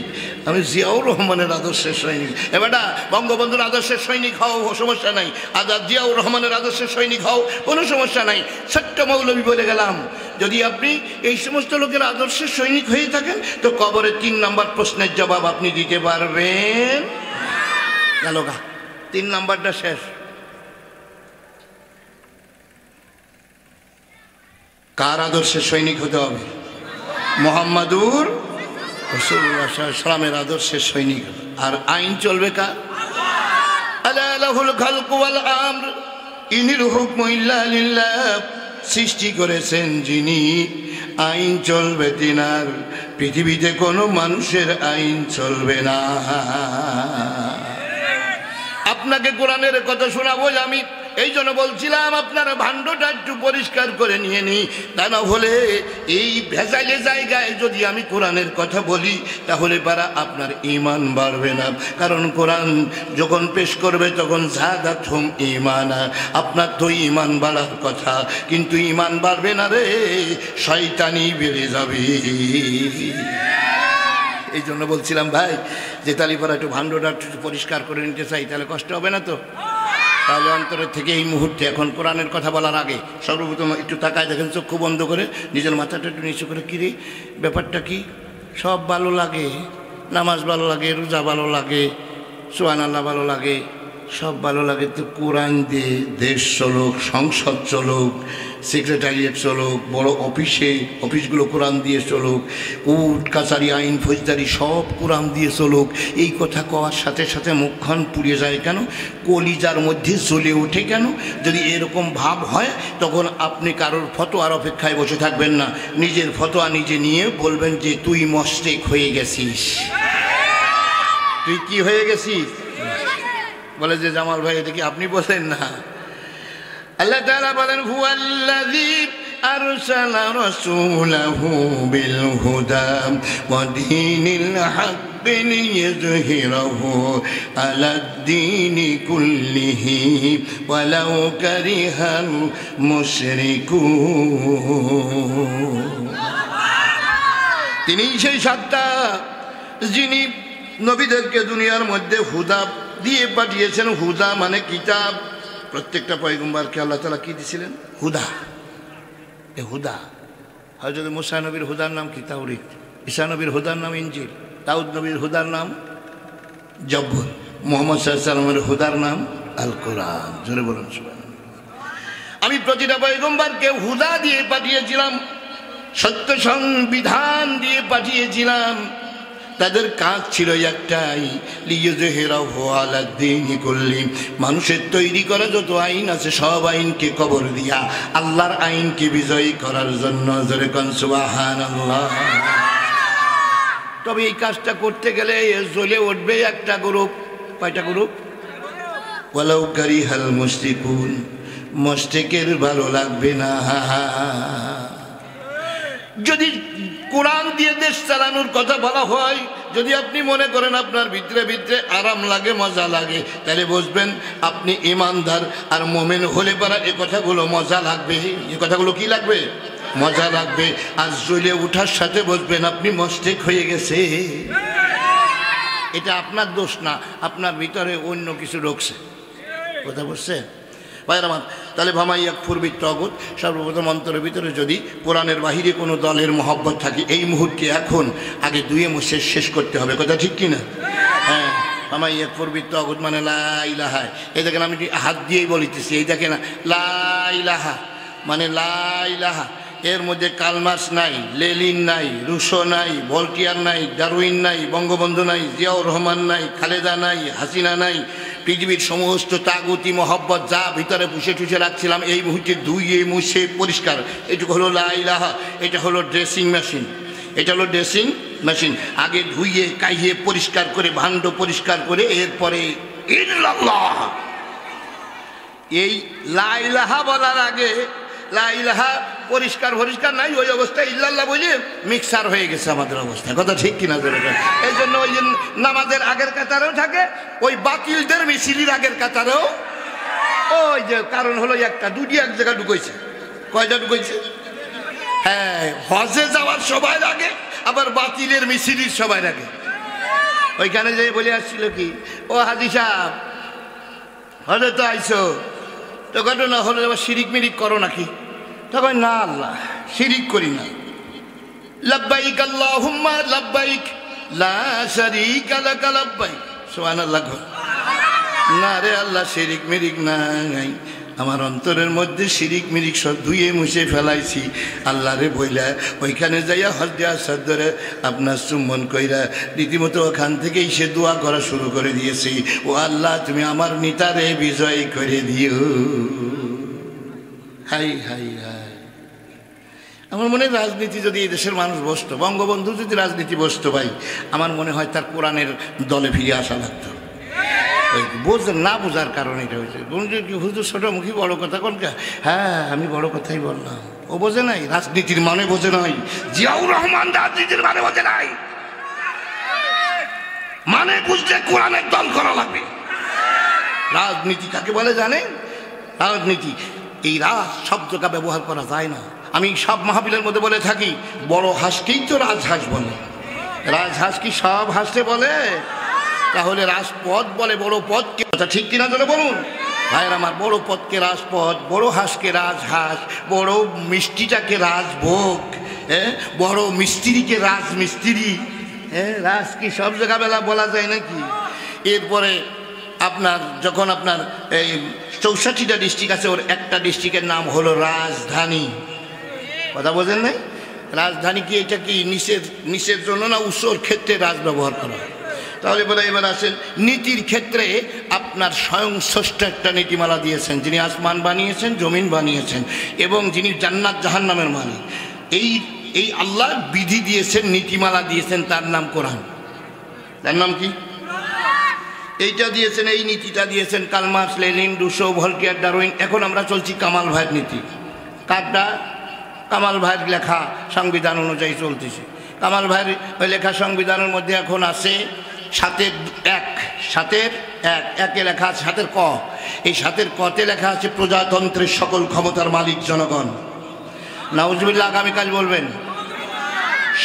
আমি জিয়াউর রহমানের আদর্শের সৈনিক। এবারটা বঙ্গবন্ধুর আদর্শের সৈনিক হও, সমস্যা নাই। আজাদ জিয়াউর রহমানের আদর্শের সৈনিক হও, কোনো সমস্যা নাই। ছোট্ট মৌলবী বলে গেলাম, যদি আপনি এই সমস্ত লোকের আদর্শের সৈনিক হয়ে থাকেন তো কবরে 3 নম্বর প্রশ্নের জবাব আপনি দিতে পারবেন। গেল গা, 3 নম্বরটা শেষ। কার আদর্শের সৈনিক হতে হবে? মুহাম্মাদুর রাসূলুল্লাহ সাল্লাল্লাহু আলাইহি ওয়াসাল্লামের আদর্শের সৈনিক। আর আইন চলবে কার? আলা লাহুল খালকু ওয়াল আমর ইনিল হুকমু ইল্লা লিল্লাহ। সৃষ্টি করেছেন যিনি, আইন চলবে তিনার, পৃথিবীতে কোনো মানুষের আইন চলবে না। আপনাকে কোরআনের কথা শোনাবো, আমি এই জন্য বলছিলাম আপনার ভাণ্ডটা একটু পরিষ্কার করে নিয়ে নিই, তা না হলে এই ভেজাইলে জায়গায় যদি আমি কোরআনের কথা বলি তাহলে পারা আপনার ঈমান বাড়বে না। কারণ কোরআন যখন পেশ করবে তখন যাদাতহুম ঈমানা, আপনার তো ঈমান বাড়ার কথা, কিন্তু ঈমান বাড়বে না রে, শয়তানি বেড়ে যাবে। এই জন্য বলছিলাম ভাই যে তালিপাড়া একটু ভাণ্ডটা একটু পরিষ্কার করে নিতে চাই, তাহলে কষ্ট হবে না তো? তাহলে অন্তরের থেকে এই মুহূর্তে এখন কোরআনের কথা বলার আগে সর্বপ্রথম একটু তাকায় দেখেন, চক্ষু বন্ধ করে নিজের মাথাটা একটু নিচু করে, কিরে ব্যাপারটা কি? সব ভালো লাগে, নামাজ ভালো লাগে, রোজা ভালো লাগে, সুবহানাল্লাহ ভালো লাগে, সব ভালো লাগে, তো কোরআন দিয়ে দেশ চলুক, সংসদ চলুক, সেক্রেটারিয়েট চলুক, বড় অফিসগুলো কোরআন দিয়ে চলুক, কোর্ট কাছারি আইন ফৌজদারি সব কোরআন দিয়ে চলুক। এই কথা কওয়ার সাথে সাথে মুখখান পুড়িয়ে যায় কেন? কলিজার মধ্যে জ্বলে ওঠে কেন? যদি এরকম ভাব হয় তখন আপনি কারোর ফতোয়ার অপেক্ষায় বসে থাকবেন না, নিজের ফতোয়া নিজে নিয়ে বলবেন যে তুই মস্তেক হয়ে গেছিস। তুই কি হয়ে গেছিস? বলে যে জামাল ভাই এটা কি আপনি বলেন না? আল্লাহ তাআলা বলেন হুয়াল্লাযী আরসালা রাসূলাহু বিল হুদা ওয়া দীনিল হাক্কি লিইয়ুযহিরাহু আলাদ-দীনি কুল্লিহি ওয়ালাউ কারিহাল মুশরিকুন। তিনি সেই সত্তা যিনি নবীদেরকে দুনিয়ার মধ্যে হুদা দিয়ে পাঠিয়েছেন। হুদা মানে কিতাব। প্রত্যেকটা পয়গম্বরকে আল্লাহ তাআলা কি দিয়েছিলেন? হুদা। এ হুদা, হযরত মুসা নবীর হুদার নাম কি? তাওরীত। ঈসা নবীর হুদার নাম ইনজিল। দাউদ নবীর হুদার নাম জব্বুর। মুহাম্মদ সাল্লাল্লাহু আলাইহি ওয়াসাল্লামের হুদার নাম আল কোরআন। জোরে বলুন সুবহানাল্লাহ। আমি প্রতিটা পয়গম্বরকে হুদা দিয়ে পাঠিয়েছিলাম, সত্য সংবিধান দিয়ে পাঠিয়েছিলাম। তাদের কাজ ছিল একটাই, লিইয়ুযহিরাহু আলাদ-দীনি কুল্লি, মানুষের তৈরি করা যত আইন আছে সব আইনকে কবর দিয়া আল্লাহর আইনকে বিজয়ী করার জন্য। জোরে কোন সুবহানাল্লাহ। তবে এই কাজটা করতে গেলে জ্বলে উঠবে একটা গ্রুপ। কয়টা গ্রুপ? ওয়ালাউ কারিহাল মুশরিকুন, মুশরিকের ভালো লাগবে না। যদি কোরআন দিয়ে দেশ চালানোর কথা বলা হয়, যদি আপনি মনে করেন আপনার ভিতরে ভিতরে আরাম লাগে, মজা লাগে, তাহলে বুঝবেন আপনি ঈমানদার আর মুমিন হলে পারা এ কথাগুলো মজা লাগবে। এ কথাগুলো কি লাগবে? মজা লাগবে। আর জ্বলে ওঠার সাথে বুঝবেন আপনি মুশরিক হয়ে গেছে। এটা আপনার দোষ না, আপনার ভিতরে অন্য কিছু ঢুকছে। কথা বুঝছে ভাইরা আমার? তাহলে ভামাইয়া ফুরবিত তগুত, সর্বপ্রথম অন্তরের ভিতরে যদি কোরআনের বাহিরে কোনো দলের মহব্বত থাকে এই মুহূর্তে এখন আগে দুয়ে মুছে শেষ করতে হবে। কথা ঠিক কিনা? হ্যাঁ, ভামাইয়া ফুরবিত তগুত মানে লা ইলাহা। এই দেখেন আমি হাত দিয়েই বলিতেছি, এই দেখেন লা ইলাহা মানে লা ইলাহা। এর মধ্যে কালমার্স নাই, লেলিন নাই, রুশো নাই, ভলটিয়ার নাই, ডারউইন নাই, বঙ্গবন্ধু নাই, জিয়াউর রহমান নাই, খালেদা নাই, হাসিনা নাই। পৃথিবীর সমস্ত তাগুতি মহব্বত যা ভিতরে পুষে টুষে রাখছিলাম এই মুহূর্তে ধুইয়ে মুছে পরিষ্কার। এটুকু হলো লা ইলাহা। এটা হলো ড্রেসিং মেশিন। এটা হলো ড্রেসিং মেশিন। আগে ধুইয়ে কাইয়ে পরিষ্কার করে, ভাণ্ড পরিষ্কার করে, এরপরে ইল্লাল্লাহ। এই লা ইলাহা বলার আগে লা ইলাহা পরিষ্কার পরিষ্কার নাই, ওই অবস্থায় ইল্লাল্লাহ বলে মিক্সার হয়ে গেছে আমাদের অবস্থা। কথা ঠিক কিনা? এই জন্য ওই যে নামাজের আগের কাতারেও থাকে, ওই বাতিলদের মিছিলির আগের কাতারেও ওই যে কারণ হলো একটা, দুটি এক জায়গায় ঢুকাইছে। কয়টা ঢুকাইছে? হ্যাঁ, হজে যাওয়ার সবাই লাগে, আবার বাতিলের মিছিলির সবাই লাগে। ওইখানে যে বলে আসছিল কি, ও হাজি সাহেব হজে তো আইসো, তো ঘটনা হলো আবার শিরিক মিরিক করো নাকি? তখন না আল্লাহ শিরিক করি না। লাব্বাইক আল্লাহুম্মা লাব্বাইক লা শারীকা লাকা লাব্বাইক। সুবহানাল্লাহ। না রে আল্লাহ, শিরিক মিরিক নাই। আমার অন্তরের মধ্যে শিরিক মিরিক সব ধুয়ে মুছে ফেলাইছি। আল্লাহ রে বইলা ওইখানে যাইয়া হজে আসার ধরে আপনার চুম্বন কইরা রীতিমতো ওখান থেকেই সে দোয়া করা শুরু করে দিয়েছি, ও আল্লাহ তুমি আমার নিতারে বিজয় করে দিও। High high high. আমার মনে হয় রাজনীতি যদি এই দেশের মানুষ বসতো, বঙ্গবন্ধু যদি রাজনীতি বসতো ভাই, আমার মনে হয় তার কোরআনের দলে ফিরে আসা লাগতো। ওই না বোঝার কারণে এটা হয়েছে। কি হুজুর ছোটমুখী বড় কথা কোনটা? হ্যাঁ আমি বড় কথাই বললাম। ও বোঝে নাই, রাজনীতির মানে বোঝে নাই। জিয়াউর রহমান রাজনীতির মানে বোঝে নাই। মানে বুঝলে কোরআনের দল করা লাগবে। রাজনীতি কাকে বলে জানেন? রাজনীতি, এই রাজ শব্দটা ব্যবহার করা যায় না। আমি সব মাহফিলের মধ্যে বলে থাকি, বড় হাঁসকেই তো রাজহাঁস বলে। রাজহাঁস কি সব হাঁসে বলে? তাহলে রাজপথ বলে বড় পথকে। কথা ঠিক কিনা ধরে বলুন ভাইয়ের আমার। বড় পথকে রাজপথ, বড় হাঁসকে রাজহাঁস, বড় মিষ্টিটাকে রাজভোগ, হ্যাঁ, বড় মিস্ত্রিকে রাজমিস্ত্রি। হ্যাঁ, রাজ কি সব জায়গা বেলা বলা যায় নাকি? এরপরে আপনার যখন আপনার এই 64টা ডিস্ট্রিক্ট আছে, ওর একটা ডিস্ট্রিক্টের নাম হলো রাজধানী। কথা বোঝেন নাই? রাজধানী কি এটা কি নিচের জন্য না উচ্চর ক্ষেত্রে রাজ ব্যবহার করা? তাহলে বলে এবার আসেন নীতির ক্ষেত্রে আপনার স্বয়ং স্রষ্ট একটা নীতিমালা দিয়েছেন, যিনি আসমান বানিয়েছেন, জমিন বানিয়েছেন এবং যিনি জান্নাত জাহান্নামের মালিক। এই আল্লাহ বিধি দিয়েছেন, নীতিমালা দিয়েছেন, তার নাম কোরআন। তার নাম কি? এইটা দিয়েছেন, এই নীতিটা দিয়েছেন Karl Marx, Lenin, Rousseau, Voltaire, Darwin. এখন আমরা চলছি কামাল ভাইয়ের নীতি। কারটা? কামাল ভাইয়ের লেখা সংবিধান অনুযায়ী চলতেছে। কামাল ভাইয়ের লেখা সংবিধানের মধ্যে এখন আছে সাতের একে লেখা আছে সাতের ক। এই সাতের কতে লেখা আছে প্রজাতন্ত্রের সকল ক্ষমতার মালিক জনগণ। নাউজুবিল্লাহ আগামীকাল বলবেন।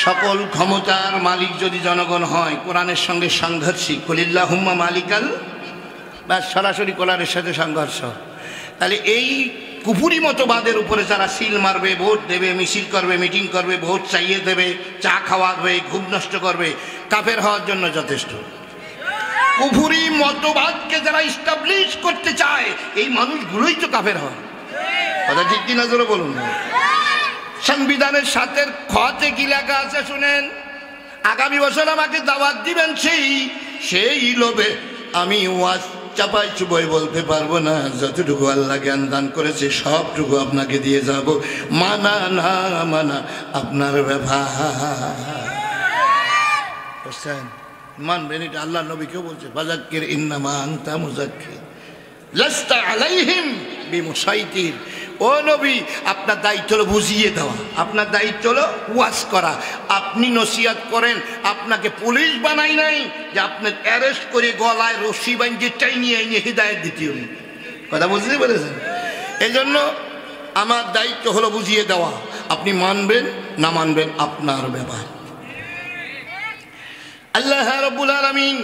সকল ক্ষমতার মালিক যদি জনগণ হয়, কোরআনের সঙ্গে সাংঘর্ষিক। কুলিল্লাহুম্মা মালিকাল, বা সরাসরি কোরআনের সাথে সংঘর্ষ। তাহলে এই কুফুরি মতবাদের উপরে যারা সিল মারবে, ভোট দেবে, মিছিল করবে, মিটিং করবে, ভোট চাইয়ে দেবে, চা খাওয়াবে, ঘুম নষ্ট করবে, কাফের হওয়ার জন্য যথেষ্ট। কুফুরি মতবাদকে যারা ইস্টাবলিশ করতে চায়, এই মানুষগুলোই তো কাফের হয়। কথা ঠিক কিনা জোরে বলুন। সংবিধানের সাথের খতে কি লেখা আছে শুনেন। আগামী বছর আমাকে দাওয়াত দিবেন, সেই লোভে আমি ওয়াজ চাপাই চুপাই বলতে পারবো না। যতটুকু আল্লাহ জ্ঞান দান করেছে সবটুকু আপনাকে দিয়ে যাব। মানা না মানা আপনার ব্যাপার। মানবেন, এটা আল্লাহ নবী কেউ বলছে, ফাযাক্কির ইন্নামা আনতা মুযাক্কির লাস্তা আলাইহিম বিমুসাইতির। ও নবী, আপনার দায়িত্ব হলো বুঝিয়ে দেওয়া, আপনার দায়িত্ব হলো ওয়াজ করা। আপনি নসিহত করেন, আপনাকে পুলিশ বানাই নাই যে আপনার অ্যারেস্ট করে গলায় রশি বাঁধিয়ে টাইনিয়ে এনে হিদায়ত দিতে হবে। কথা বুঝতে পেরেছেন? এই জন্য আমার দায়িত্ব হলো বুঝিয়ে দেওয়া। আপনি মানবেন না মানবেন আপনার ব্যাপার। আল্লাহ রাব্বুল আলামিন।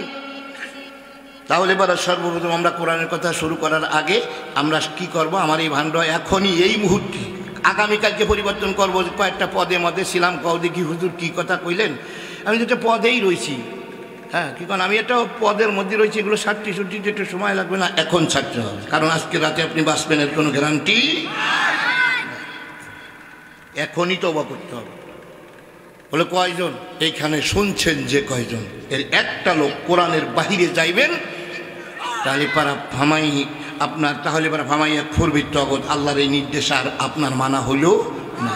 তাহলে এবার সর্বপ্রথম আমরা কোরআনের কথা শুরু করার আগে আমরা কি করব? আমার এই ভাণ্ড এখনই এই মুহূর্তে, আগামীকালকে পরিবর্তন করবো। কয়েকটা পদে মধ্যে ছিলাম, কও দেখি হুজুর কি কথা কইলেন। আমি যেটা পদেই রয়েছি, হ্যাঁ কি কারণ আমি একটা পদের মধ্যে রয়েছি, এগুলো ছাড়তে ছুটিতে একটু সময় লাগবে না, এখন ছাড়তে হবে। কারণ আজকে রাতে আপনি বাঁচবেন এর কোনো গ্যারান্টি, এখনই তওবা করতে হবে। বলে কয়জন? এইখানে শুনছেন যে কয়জন, এর একটা লোক কোরআনের বাহিরে যাইবেন, তাহলে পারা ফামাই আপনার, তাহলে পারা ফামাই এক ফুরবির তগত আল্লাহর এই নির্দেশ আর আপনার মানা হইল না।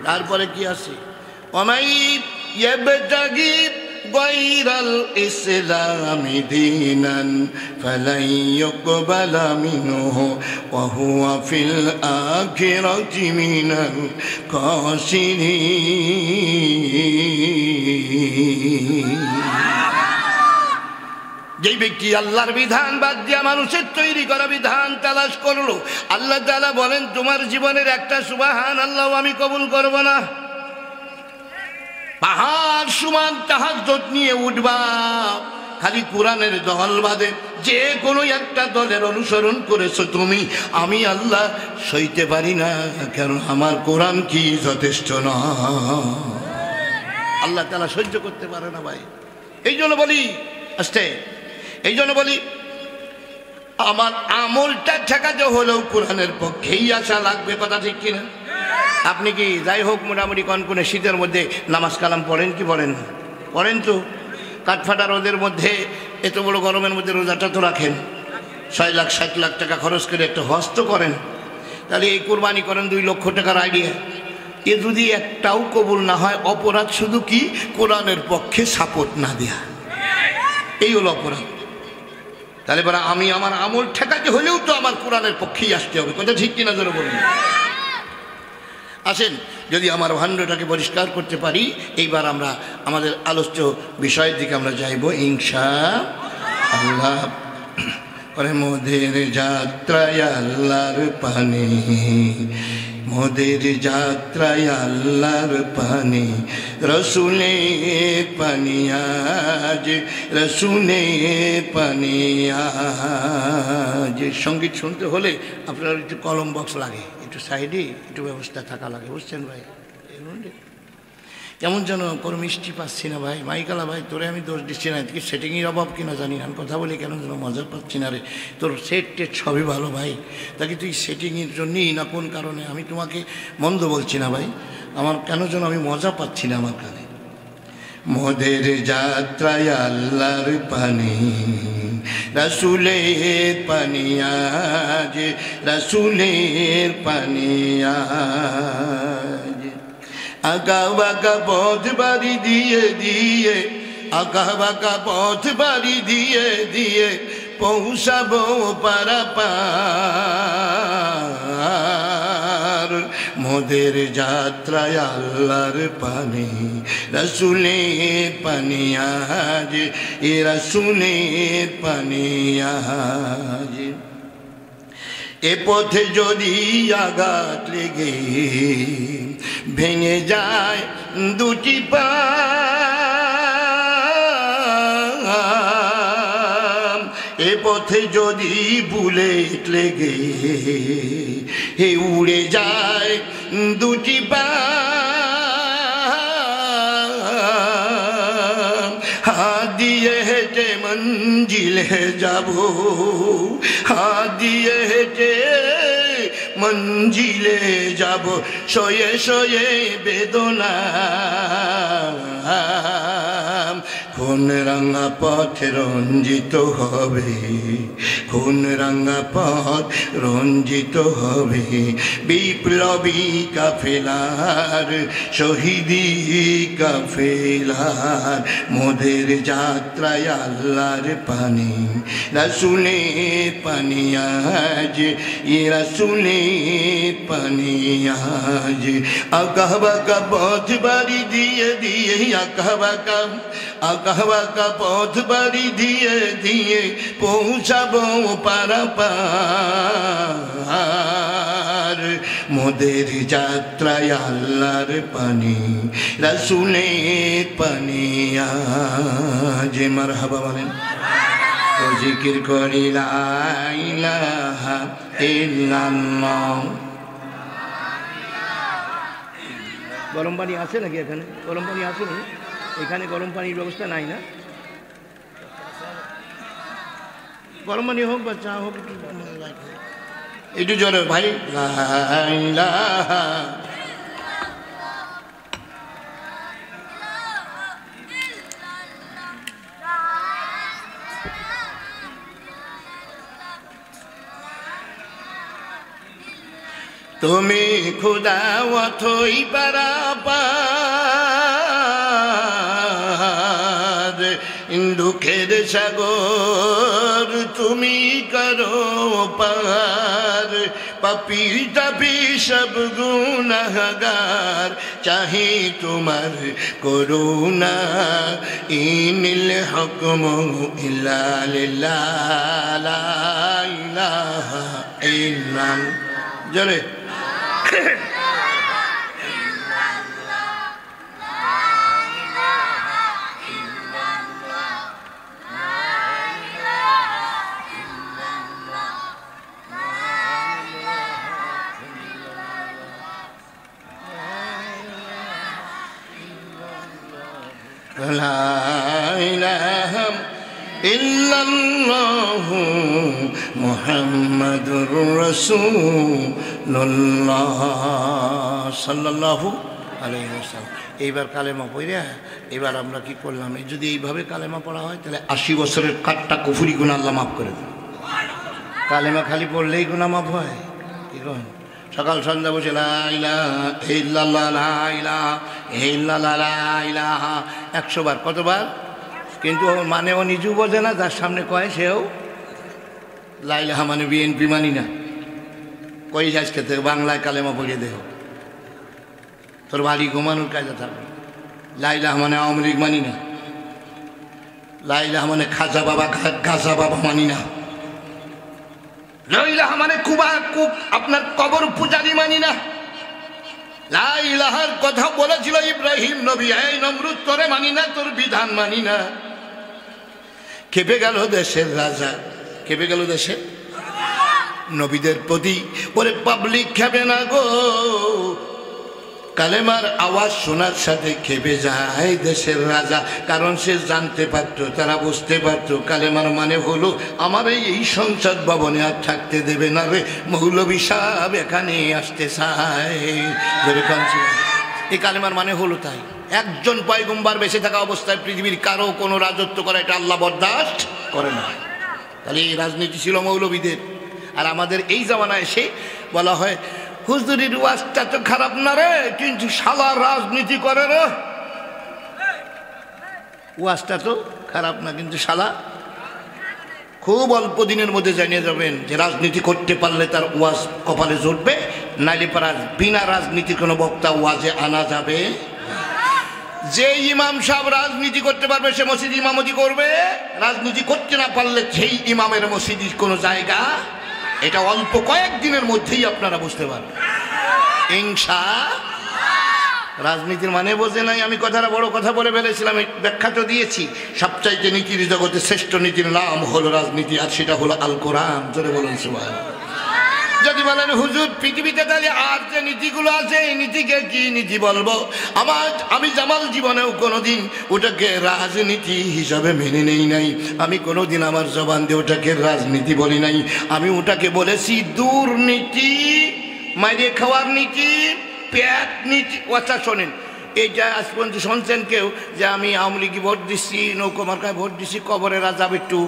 তারপরে কি আছে? ওমাই ইয়াবতাগি গায়রাল ইসলামি দীনান ফালাই ইউকবালা মিনহু ওয়া হুয়া ফিল আখিরাতি মিনাল খাসিরিন। যেই ব্যক্তি আল্লাহর বিধান বাদ দিয়া মানুষের তৈরি করা বিধান তালাশ করলো, আল্লাহ তাআলা বলেন তোমার জীবনের একটা সুবহানাল্লাহ আমি কবুল করব না। পাহাড় সমান তাহাজ্জুদ নিয়ে উঠবা, খালি কোরআনের দল বাদে যে কোনো একটা দলের অনুসরণ করেছো তুমি, আমি আল্লাহ সইতে পারি না, কারণ আমার কোরআন কি যথেষ্ট না। আল্লাহ তাআলা সহ্য করতে পারে না ভাই। এই জন্য বলি আস্তে, এই জন্য বলি আমার আমলটা ঠেকাতে হলেও কোরআনের পক্ষেই আসা লাগবে। কথা ঠিক কিনা? আপনি কি যাই হোক মোটামুটি কনকনে শীতের মধ্যে নামাজ কালাম পড়েন কি পড়েন? পড়েন তো। কাঠফাটা রোদের মধ্যে, এত বড় গরমের মধ্যে রোজাটা তো রাখেন। 6 লাখ 7 লাখ টাকা খরচ করে একটা হজ তো করেন। তাহলে এই কোরবানি করেন 2 লক্ষ টাকার আইডিয়া। এ যদি একটাও কবুল না হয়, অপরাধ শুধু কি কোরআনের পক্ষে সাপোর্ট না দেয়া, এই হলো অপরাধ। তাহলে পরে আমি আমার আমল ঠেকাতে হলেও তো আমার কোরআনের পক্ষেই আসতে হবে, কথা ঠিক কিনা জোরে বলুন। আসেন, যদি আমার ভাণ্ডটাকে পরিষ্কার করতে পারি, এইবার আমরা আমাদের আলোচ্য বিষয়ের দিকে আমরা যাইব ইনশাআল্লাহ। করে মোদের যাত্রায় আল্লাহর পানে, মোদের যাত্রায় আল্লাহর পানে, রসুলের পানি আজ, রসুলের পানি আজ। সঙ্গীত শুনতে হলে আপনার একটু কলম বক্স লাগে, একটু সাইডে একটু ব্যবস্থা থাকা লাগে, বুঝছেন ভাই? কেমন যেন কোনো মিষ্টি পাচ্ছি না ভাই। মাইকালা ভাই, তোরে আমি দোষ দিচ্ছি না, এদিকে সেটিংয়ের অভাব কিনা জানি না, আমি কথা বলি কেন যেন মজা পাচ্ছি না রে। তোর সেট টেট সবই ভালো ভাই, তাকে তুই সেটিংয়ের জন্যই না কোন কারণে, আমি তোমাকে মন্দ বলছি না ভাই, আমার কেন যেন আমি মজা পাচ্ছি না আমার কানে। মোদের যাত্রায় আল্লাহর পানি, রসুলের পানি আজ, রসুলের পানি আজ। আঁকা বাঁকা পথ বাড়ি দিয়ে দিয়ে, আঁকা বাঁকা পথ বাড়ি দিয়ে দিয়ে পৌঁছাবো পারাপার। মোদের যাত্রায় আল্লাহর পানি, রসুলের পানি আজ, এ রসুলের পানি আজ। এ পথে যদি আঘাত লেগে ভেঙে যায় দুটি পা, এ পথে যদি বুলেট লেগে হে উড়ে যায় দুটি পা, হাত দিয়ে হেঁটে মঞ্জিলে যাব, হাত দিয়ে হেঁটে মঞ্জিলে যাব, শয়ে শয়ে বেদনা। কোন রাঙা পথ রঞ্জিত হবে, কোন রাঙা পথ রঞ্জিত হবে, বিপ্লবী কাফেলার, শহীদি কাফেলার। মোদের যাত্রায় আল্লাহর পানি, রসুলের পানি আজ, এ রসুলের পানি আজ। আঁকা বাঁকা পথ বাড়ি দিয়ে দিয়ে, আঁকা বাঁকা পথ বাড়ি দিয়ে দিয়ে পৌঁছাবো পারাপার। মোদের যাত্রায় আল্লাহর পানি, রসুলের পানি আজ। মারহাবা বলেন। ও জিকির করি লা ইলাহা ইল্লাল্লাহ। গরম পানি আছে নাকি এখানে? গরম পানি আছে না এখানে? গরম পানির ব্যবস্থা নাই না? গরম পানি হোক বা চা হোক, একটু জোরে ভাই। তুমি খুদা অথই পারাপার, দুঃখের সাগর তুমি করো পার। পাপী তাপী সব গুনাহগার চাহি তোমার করুণা, ইনিল হুকমু ইল্লা লিল্লাহ, লা ইলাহা ইল্লাল্লাহ। জোরে লা ইলাহা ইল্লাল্লাহু মুহাম্মাদুর রাসূলুল্লাহ সাল্লাল্লাহু আলাইহি ওয়াসাল্লাম। এইবার কালেমা পড়ে এবার আমরা কি করলাম, যদি এইভাবে কালেমা পড়া হয় তাহলে 80 বছরের কাটটা কুফরি গুনাহ আল্লাহ মাফ করে দেন। কালেমা খালি পড়লেই গুনাহ মাফ হয়? কি করেন? সকাল সন্ধ্যা বসে লা ইলাহা ইল্লাল্লাহ, লা ইলাহা ইল্লাল্লাহ, লা ইলাহা 100 বার। কতবার? কিন্তু মানে ও নিজেও বোঝে না, যার সামনে কয় সেও লা ইলাহা মানে বিএনপি মানি না। কই যাস খেতে বাংলায় কালেমা পড়িয়ে দেহ, তোর বাড়ি ঘুমানোর কাজে থাকবে। লা ইলাহা মানে আওয়ামী লীগ মানি না। লা ইলাহা মানে খাজা বাবা গাজা বাবা মানি না। লা ইলাহা মানে আপনার কবর পূজারি মানি না। লা ইলাহার কথা বলেছিল ইব্রাহিম নবী, এই নমরুদ তোরে মানি না, তোর বিধান মানি না। খেপে গেল দেশের রাজা, খেপে গেল দেশের নবীদের প্রতি। ওরে পাবলিক খেপে না গো, কালেমার আওয়াজ শোনার সাথে খেপে যায় দেশের রাজা। কারণ সে জানতে পারতো, তারা বুঝতে পারতো কালেমার মানে হলো আমার এই সংসদ ভবনে আর থাকতে দেবে না রে, মৌলভী সাহেব এখানে আসতে চায়। এই কালেমার মানে হলো তাই। একজন পয়গম্বর বেঁচে থাকা অবস্থায় পৃথিবীর কারো কোনো রাজত্ব করে এটা আল্লাহ বরদাস্ত করে না। তাহলে এই রাজনীতি ছিল মৌলভীদের। আর আমাদের এই জামানায় এসে বলা হয় হুজুরির ওয়াজটা তো খারাপ না রে, কিন্তু শালা রাজনীতি করে রে। ওয়াজটা তো খারাপ না, কিন্তু শালা। খুব অল্প দিনের মধ্যে জানিয়ে যাবেন যে রাজনীতি করতে পারলে তার ওয়াজ কপালে জুটবে, নাইলে পারা বিনা রাজনীতি কোনো বক্তা ওয়াজে আনা যাবে। যে ইমাম সাহেব রাজনীতি করতে পারবে সে মসজিদ ইমামতি করবে, রাজনীতি করতে না পারলে সেই ইমামের মসজিদ কোনো জায়গা। এটা অল্প কয়েকদিনের মধ্যেই আপনারা বুঝতে পারবেন ইনশাআল্লাহ। রাজনীতির মানে বোঝে নাই। আমি কথাটা বড় কথা বলে ফেলেছিলাম, ব্যাখ্যা তো দিয়েছি। সবচাইতে নীতির জগতে শ্রেষ্ঠ নীতির নাম হলো রাজনীতি, আর সেটা হলো আল কোরআন। জোরে বলুন সুবহানাল্লাহ। যদি বলেন হুজুর পৃথিবীতে তাহলে আর যে নীতিগুলো আছে এই নীতিকে কি নীতি বলবো? আমি জামাল জীবনেও কোনোদিন ওটাকে রাজনীতি হিসাবে মেনে নেই নাই। আমি কোনোদিন আমার জবান দিয়ে ওটাকে রাজনীতি বলি নাই। আমি ওটাকে বলেছি দুর্নীতি, মাইরে খাওয়ার নীতি, পেট নীতি। আচ্ছা শোনেন, এইটা আজ পর্যন্ত শুনছেন কেউ যে আমি আওয়ামী লীগে ভোট দিচ্ছি, নৌকো মার্কায় ভোট দিচ্ছি কবরে রাজাব একটু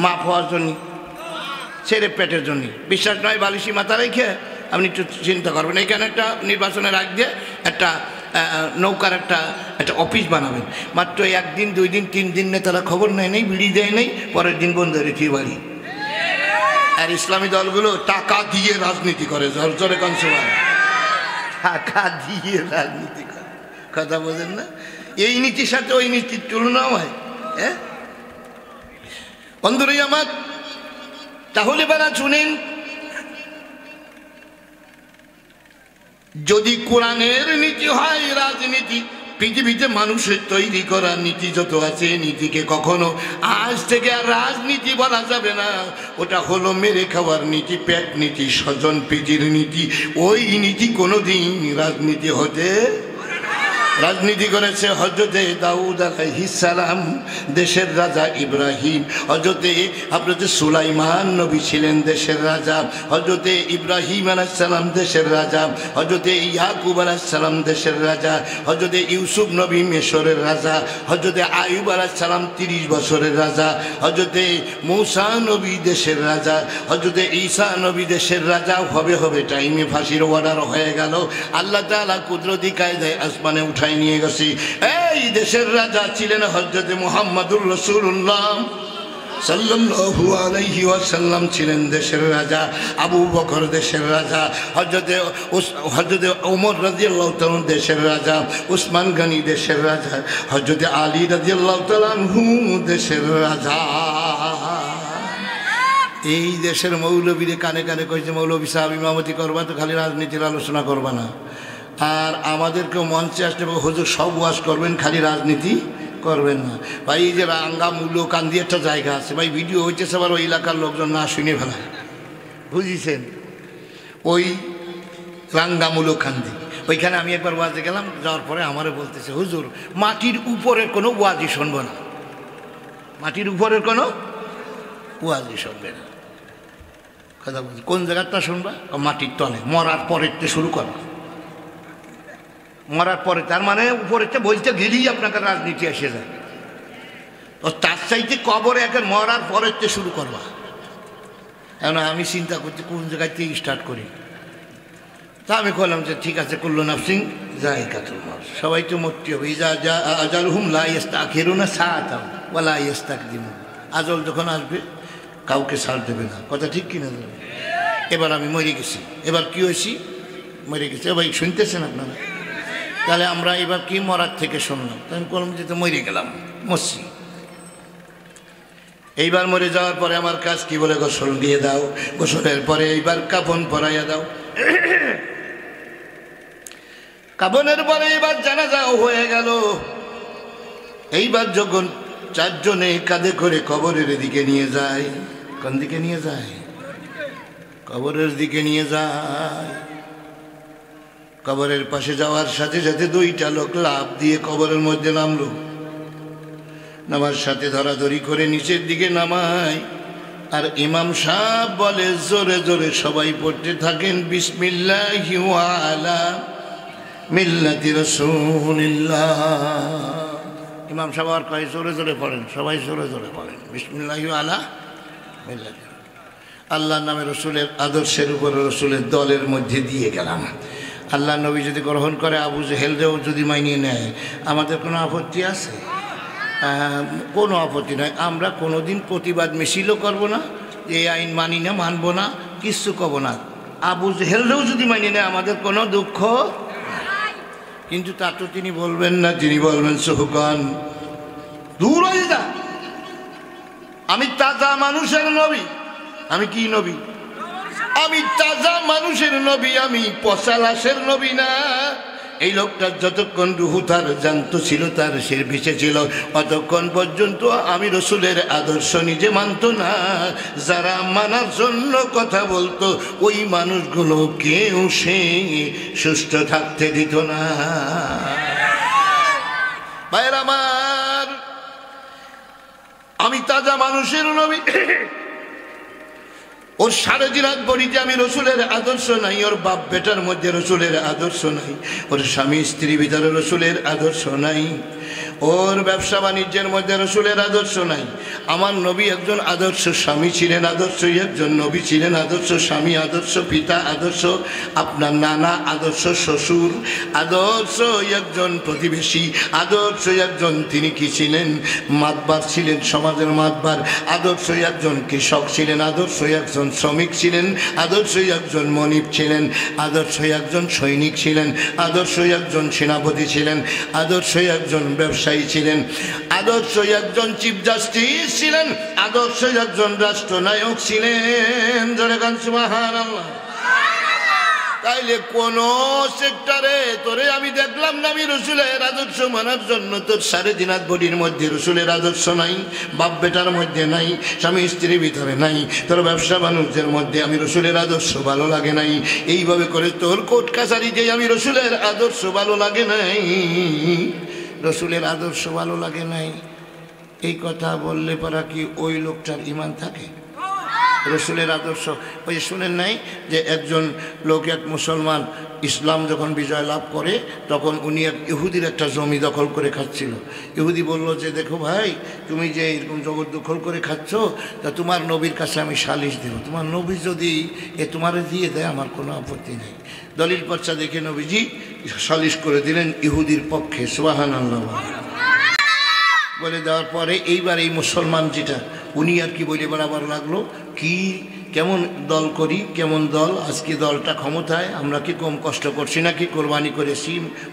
মাপ হওয়ার জন্য, ছেড়ে পেটের জন্য? বিশ্বাস নয় বালিশি মাথা রেখে আপনি একটু চিন্তা করবেন। এখানে একটা নির্বাচনের আগ দিয়ে একটা নৌকার একটা অফিস বানাবেন। মাত্র একদিন, 2 দিন, 3 দিন নেতারা খবর নেয় নেই, বিড়ি দেয় নেই, পরের দিন বন্ধ রেখে বাড়ি। আর ইসলামী দলগুলো টাকা দিয়ে রাজনীতি করে। জোরে কনসুমার টাকা দিয়ে রাজনীতি করে। কথা বোঝেন না? এই নীতির সাথে ওই নীতির তুলনা হয়। হ্যাঁ বন্ধুরা আমার, তাহলে বেলা শুনেন, যদি কোরআনের নীতি হয় রাজনীতি, পৃথিবীতে মানুষের তৈরি করা নীতি যত আছে, নীতিকে কখনো আজ থেকে আর রাজনীতি বলা যাবে না। ওটা হলো মেরে খাওয়ার নীতি, পেট নীতি, স্বজন প্রীতির নীতি। ওই নীতি কোনোদিন রাজনীতি হতে। রাজনীতি করেছে হযরতে দাউদ আলাইহিস সালাম, দেশের রাজা ইব্রাহিম, হযরতে সুলাইমান নবী ছিলেন দেশের রাজা, হযরতে ইব্রাহিম আলাইহিস সালাম দেশের রাজা, হযরতে ইয়াকুব আলাইহিস সালাম দেশের রাজা, হযরতে ইউসুফ নবী মিশরের রাজা, হযরতে আইয়ুব আলাইহিস সালাম 30 বছরের রাজা, হযরতে মূসা নবী দেশের রাজা, হযরতে ঈসা নবী দেশের রাজা। হবে টাইমে ফাঁসির অর্ডার হয়ে গেল। আল্লাহ তাআলা কুদরতি কায়দায় আসমানে উঠাই নিয়ে গেছি। এই দেশের রাজা ছিলেন হযরতে মুহাম্মদুর রাসূলুল্লাহ সাল্লাল্লাহু আলাইহি ওয়াসাল্লাম ছিলেন দেশের রাজা, আবু বকর দেশের রাজা, হযরতে ওমর রাদিয়াল্লাহু তাআলা দেশের রাজা, উসমান গনি দেশের রাজা, হযরতে আলী রাদিয়াল্লাহু তাআলা আনহু দেশের রাজা। এই দেশের মৌলবীরে কানে কানে কইছে মৌলবী সাহেব ইমামতি করবা তো খালি রাজনীতির আলোচনা করবা না। আর আমাদেরকেও মঞ্চে আসতে হুজুর সব ওয়াজ করবেন, খালি রাজনীতি করবেন না। ভাই এই যে রাঙ্গামূলো কান্দি একটা জায়গা আছে ভাই, ভিডিও হইতেছে, আবার ওই এলাকার লোকজন না শুনে ফেলায়, বুঝিছেন? ওই রাঙ্গামূলো কান্দি, ওইখানে আমি একবার ওয়াজে গেলাম, যাওয়ার পরে আমারও বলতেছে হুজুর মাটির উপরের কোনো ওয়াজই শুনবো না, মাটির উপরের কোনো ওয়াজই শুনবে না। কথা বলছি, কোন জায়গাটা শুনবা? মাটির তলে, মরার পরেরটা শুরু করবা, মরার পরে। তার মানে উপরেরটা বলতে গেলেই আপনাকে রাজনীতি এসে যায়। তো তার চাইতে কবরে একের মরার পরেরটা শুরু করবা। এখন আমি চিন্তা করছি কোন জায়গায় থেকে স্টার্ট করি। তা আমি বললাম যে ঠিক আছে, কুল্লু নাফসিন যায়কাতুল মউত, সবাই তো মরতে হবে। ইজা জা আজালুহুম লা ইস্তাখিরুনা সাআতান ওয়া লা ইস্তাকদিমুন। আজল যখন আসবে কাউকে ছাড় দেবে না। কথা ঠিক কিনা? এবার আমি মরে গেছি। এবার কি হয়েছি? মরে গেছি। ভাই শুনতেছেন আপনারা? তাহলে আমরা এবার কি মরার থেকে শুনলাম? আমি বললাম যে তো মরে গেলাম, মরছি। এইবার মরে যাওয়ার পরে আমার কাজ কি? বলে গোসল দিয়ে দাও। গোসলের পরে এইবার কাফন পরাইয়া দাও। কাফনের পরে এইবার জানাজাও হয়ে গেল। এইবার যখন চারজনে কাঁধে করে কবরের দিকে নিয়ে যায়। কোন দিকে নিয়ে যায়? কবরের দিকে নিয়ে যায়। কবরের পাশে যাওয়ার সাথে সাথে দুইটা লোক লাফ দিয়ে কবরের মধ্যে নামলো। নামার সাথে ধরাধরি করে নিচের দিকে নামায়। আর ইমাম সাহেব বলে জোরে জোরে সবাই পড়তে থাকেন, বিসমিল্লাহি ওয়া আলা মিল্লাতি রাসূলিল্লাহ। ইমাম সাহেব আর কয় জোরে জোরে পড়েন, সবাই জোরে জোরে পড়েন, বিসমিল্লাহি ওয়া আলা মিল্লাতি। আল্লাহর নামে রসুলের আদর্শের উপর রসুলের দলের মধ্যে দিয়ে গেলাম। আল্লাহ নবী যদি গ্রহণ করে, আবু জেহেলও যদি মানিয়ে নেয়, আমাদের কোনো আপত্তি আছে? কোনো আপত্তি নয়। আমরা কোনোদিন প্রতিবাদ মিছিলও করবো না, এই আইন মানি না, মানবো না, কিচ্ছু করবো না। আবু জেহেলও যদি মানিয়ে নেয়, আমাদের কোনো দুঃখ। কিন্তু তা তো তিনি বলবেন না। তিনি বলবেন সুহকান দূর হয়ে যা, আমি তাজা মানুষের নবী। আমি কি নবী? আমি তাজা মানুষের নবী, আমি পচা লাশের নবী না। এই লোকটা যতক্ষণ রুহু তার জানত ছিল, তার সে বেঁচে ছিল, অতক্ষণ পর্যন্ত আমি রসুলের আদর্শ নিজে মানত না। যারা মানার জন্য কথা বলতো, ওই মানুষগুলো কেউ সে সুস্থ থাকতে দিত না। ভাইয়ের আমার, আমি তাজা মানুষের নবী। ওর সারা দিরাত বড়িতে আমি রসুলের আদর্শ নাই, ওর বাপ বেটার মধ্যে রসুলের আদর্শ নাই, ওর স্বামী স্ত্রী ভিতরে রসুলের আদর্শ নাই, ওর ব্যবসা বাণিজ্যের মধ্যে রসুলের আদর্শ নাই। আমার নবী একজন আদর্শ স্বামী ছিলেন, আদর্শ একজন নবী ছিলেন, আদর্শ স্বামী, আদর্শ পিতা, আদর্শ আপনার নানা, আদর্শ শ্বশুর, আদর্শ একজন প্রতিবেশী, আদর্শ একজন তিনি কি ছিলেন? মাতবার ছিলেন, সমাজের মাতবার। আদর্শ একজন কৃষক ছিলেন, আদর্শ একজন শ্রমিক ছিলেন, আদর্শ একজন মনিব ছিলেন, আদর্শ একজন সৈনিক ছিলেন, আদর্শ একজন সেনাপতি ছিলেন, আদর্শ একজন ব্যবসায়ী ছিলেন, আদর্শ একজন চিফ জাস্টিস ছিলেন, আদর্শ একজন রাষ্ট্রনায়ক ছিলেন। জোরে গান সুবহানাল্লাহ। তাইলে কোন সেক্টরে তোরে আমি দেখলাম না আমি রসুলের আদর্শ মানার জন্য তোর সাড়ে দিনাত বডির মধ্যে রসুলের আদর্শ নাই, বাপ বেটার মধ্যে নাই, স্বামী স্ত্রীর ভিতরে নাই, তোর ব্যবসা বাণিজ্যের মধ্যে আমি রসুলের আদর্শ ভালো লাগে নাই, এইভাবে করে তোর কোর্ট কাছারিতে আমি রসুলের আদর্শ ভালো লাগে নাই, রসুলের আদর্শ ভালো লাগে নাই। এই কথা বললে পরা কি ওই লোকটার ঈমান থাকে? রসুলের আদর্শ ওই যে শুনেন নাই যে একজন লোক, এক মুসলমান ইসলাম যখন বিজয় লাভ করে, তখন উনি এক ইহুদির একটা জমি দখল করে খাচ্ছিল। ইহুদি বলল যে দেখো ভাই, তুমি যে এরকম জগৎ দখল করে খাচ্ছ, তা তোমার নবীর কাছে আমি সালিশ দেব, তোমার নবী যদি তোমারে দিয়ে দেয় আমার কোনো আপত্তি নেই। দলিল পর্চা দেখে নবীজি সালিশ করে দিলেন ইহুদির পক্ষে। সুবহানাল্লাহ বলে দেওয়ার পরে এইবার এই মুসলমান যেটা, উনি আর কি বলে বরাবর লাগলো, কি কেমন দল করি, কেমন দল, আজকে দলটা ক্ষমতায়, আমরা কি কম কষ্ট করছি নাকি? কোরবানি করেছি,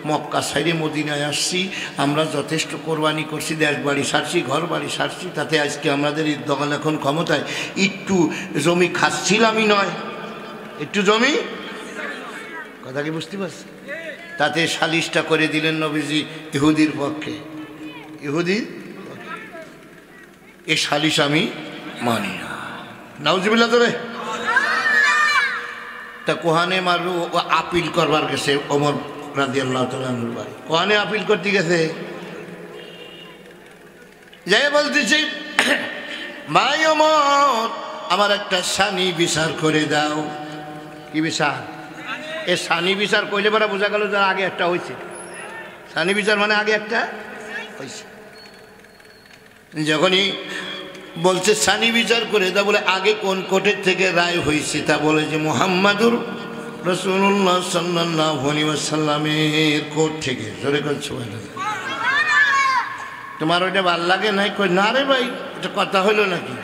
মক্কা সাইডে মদিনায় আসছি, আমরা যথেষ্ট কোরবানি করছি, দেশ বাড়ি সারছি, ঘর বাড়ি সারছি, তাতে আজকে আমাদের এই দল এখন ক্ষমতায়, একটু জমি খাচ্ছিলামই নয়, একটু জমি, কথা কি বুঝতে পারছি? তাতে সালিশটা করে দিলেন নবীজি ইহুদির পক্ষে। ইহুদি এ সালিশ আমি মানি না। নাউজুবিল্লাহ ধরে তা কোহানে মারু ও আপিল করবার গেছে ওমর রাদিয়াল্লাহু তাআলা আনহুর বাড়ি। কোহানে আপিল করতে গেছে, যাই বলতেছি ভাই ওমর, আমার একটা সানি বিচার করে দাও। কি বিচার? এ সানি বিচার কইলে পরে বোঝা গেল যে আগে একটা হয়েছে। সানি বিচার মানে আগে একটা হয়েছে। যখনই বলছে সানি বিচার করে তা বলে আগে কোন কোর্টের থেকে রায় হয়েছে, তা বলে যে মুহাম্মাদুর রাসূলুল্লাহ সাল্লাল্লাহু আলাইহি ওয়াসাল্লামের কোর্ট থেকে। জোরে করে সুবহানাল্লাহ। তোমার ওইটা ভাল লাগে নাই? কই না রে ভাই, এটা কথা হইল নাকি?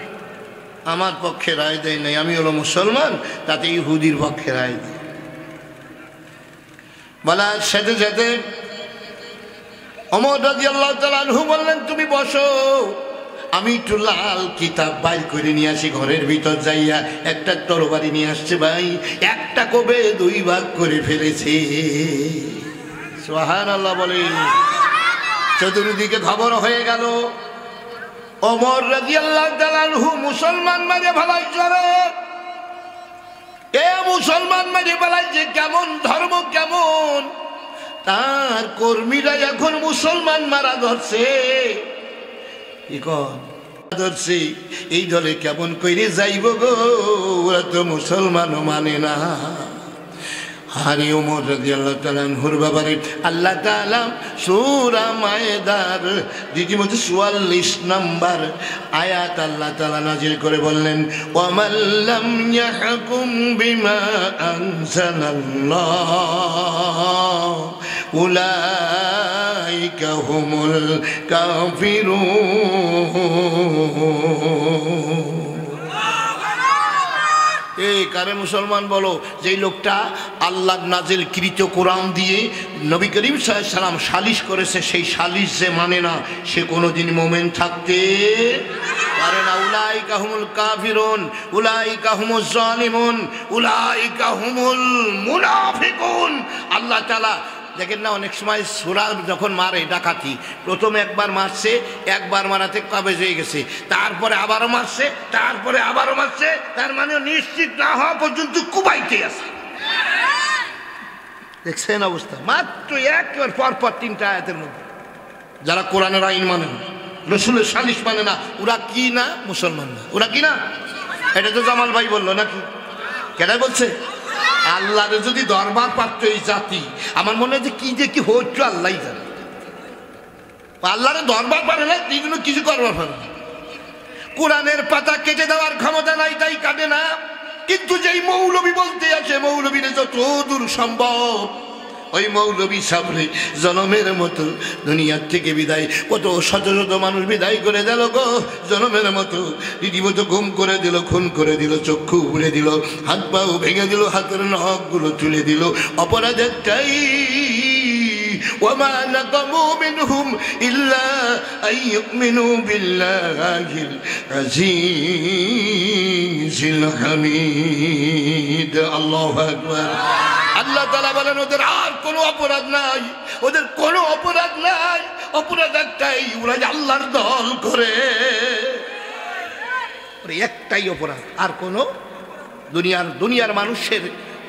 আমার পক্ষে রায় দেয় নাই, আমি হলো মুসলমান, তাতে ইহুদির পক্ষে রায় দেয়। বলার সাথে সাথে ওমর রাদিয়াল্লাহু তাআলা আনহু বললেন, তুমি বসো, আমি একটু লাল কিতাব বাইর করে নিয়ে আসি। ঘরের ভিতর যাইয়া একটা তরবারি নিয়ে আসছে ভাই, একটা কবে 2 ভাগ করে ফেলেছে। সুবহানাল্লাহ বলে। চতুর্দিকে খবর হয়ে গেল, ওমর রাদিয়াল্লাহু তাআলা আনহু মুসলমান মাঝে ফেলাইছে। এ মুসলমান মাঝে ফেলাইছে, কেমন ধর্ম কেমন, তার কর্মীরা এখন মুসলমান মারা ধরছে। কি কর ধরছে, এই দলে কেমন কইরে যাইব গো, ওরা তো মুসলমানও মানে না। হারি ওমর রাদিয়াল্লাহু তাআলা আনহুর ব্যাপারে আল্লাহ তাআলা সূরা মায়েদার রীতিমতো 44 নম্বর আয়াত আল্লাহ তাআলা নাযিল করে বললেন, ওয়ামান লাম ইয়াহকুম বিমা আনজালাল্লাহ উলাইকা হুমুল কাফিরুন। এই কারে মুসলমান বলো? যেই লোকটা আল্লাহর নাজিল কৃত কোরআন দিয়ে নবী করিম সাল্লাল্লাহু আলাইহি সাল্লাম সালিশ করেছে, সেই সালিশ যে মানে না, সে কোনোদিন মুমিন থাকতে পারে না। উলাইকা হুমুল কাফিরুন, উলাইকা হুমুজ জালিমুন, উলাইকা হুমুল মুনাফিকুন। আল্লাহ তাআলা দেখেন না, অনেক সময় সূরা যখন মারে ডাকাতি, প্রথমে একবার মারছে, একবার মারাতে কাবেজ হয়ে গেছে, তারপরে আবারও মারছে, তারপরে আবারও মারছে, তার মানে নিশ্চিত না হওয়া পর্যন্ত কুবাইতে আছে। দেখছেন অবস্থা? মাত্র একবার পরপর 3টা আয়াতের মধ্যে। যারা কোরআনের আইন মানে না, রাসূলের সালিশ মানে না, ওরা কি না? মুসলমান না। ওরা কি না? এটা তো জামাল ভাই বললো নাকি? কেডা বলছে? আল্লাহরে যদি দরবার পারত এই জাতি, আমার মনে হয় যে কি হচ্ছে আল্লাহই জানে। আল্লাহরে দরবার পারে না, এগুলো কিছু করবার পারে না। কোরআনের পাতা কেটে দেওয়ার ক্ষমতা নাই, তাই কাটে না। কিন্তু যেই মৌলবী বলতে আছে, মৌলবীরে যত দূর সম্ভব ওই মৌলবী সাবরে জনমের মতো দুনিয়ার থেকে বিদায়, কত শত শত মানুষ বিদায় করে দিল গো জনমের মতো। রীতিমতো গুম করে দিল, খুন করে দিল, চক্ষু উড়ে দিল, হাত পাও ভেঙে দিল, হাতের নখগুলো তুলে দিল। অপরাধ একটাই, ওয়ামা নাকামু মিনহুম ইল্লা আইয়ুমিনু বিল্লাহিল আজিজিল হামিদ। আল্লাহু আকবার। আল্লাহ তাআলা বলেন, ওদের আর কোনো অপরাধ নাই, ওদের কোনো অপরাধ নাই। অপরাধ একটাই, ওরা আল্লাহর দল করে, একটাই অপরাধ। আর কোনো দুনিয়ার মানুষের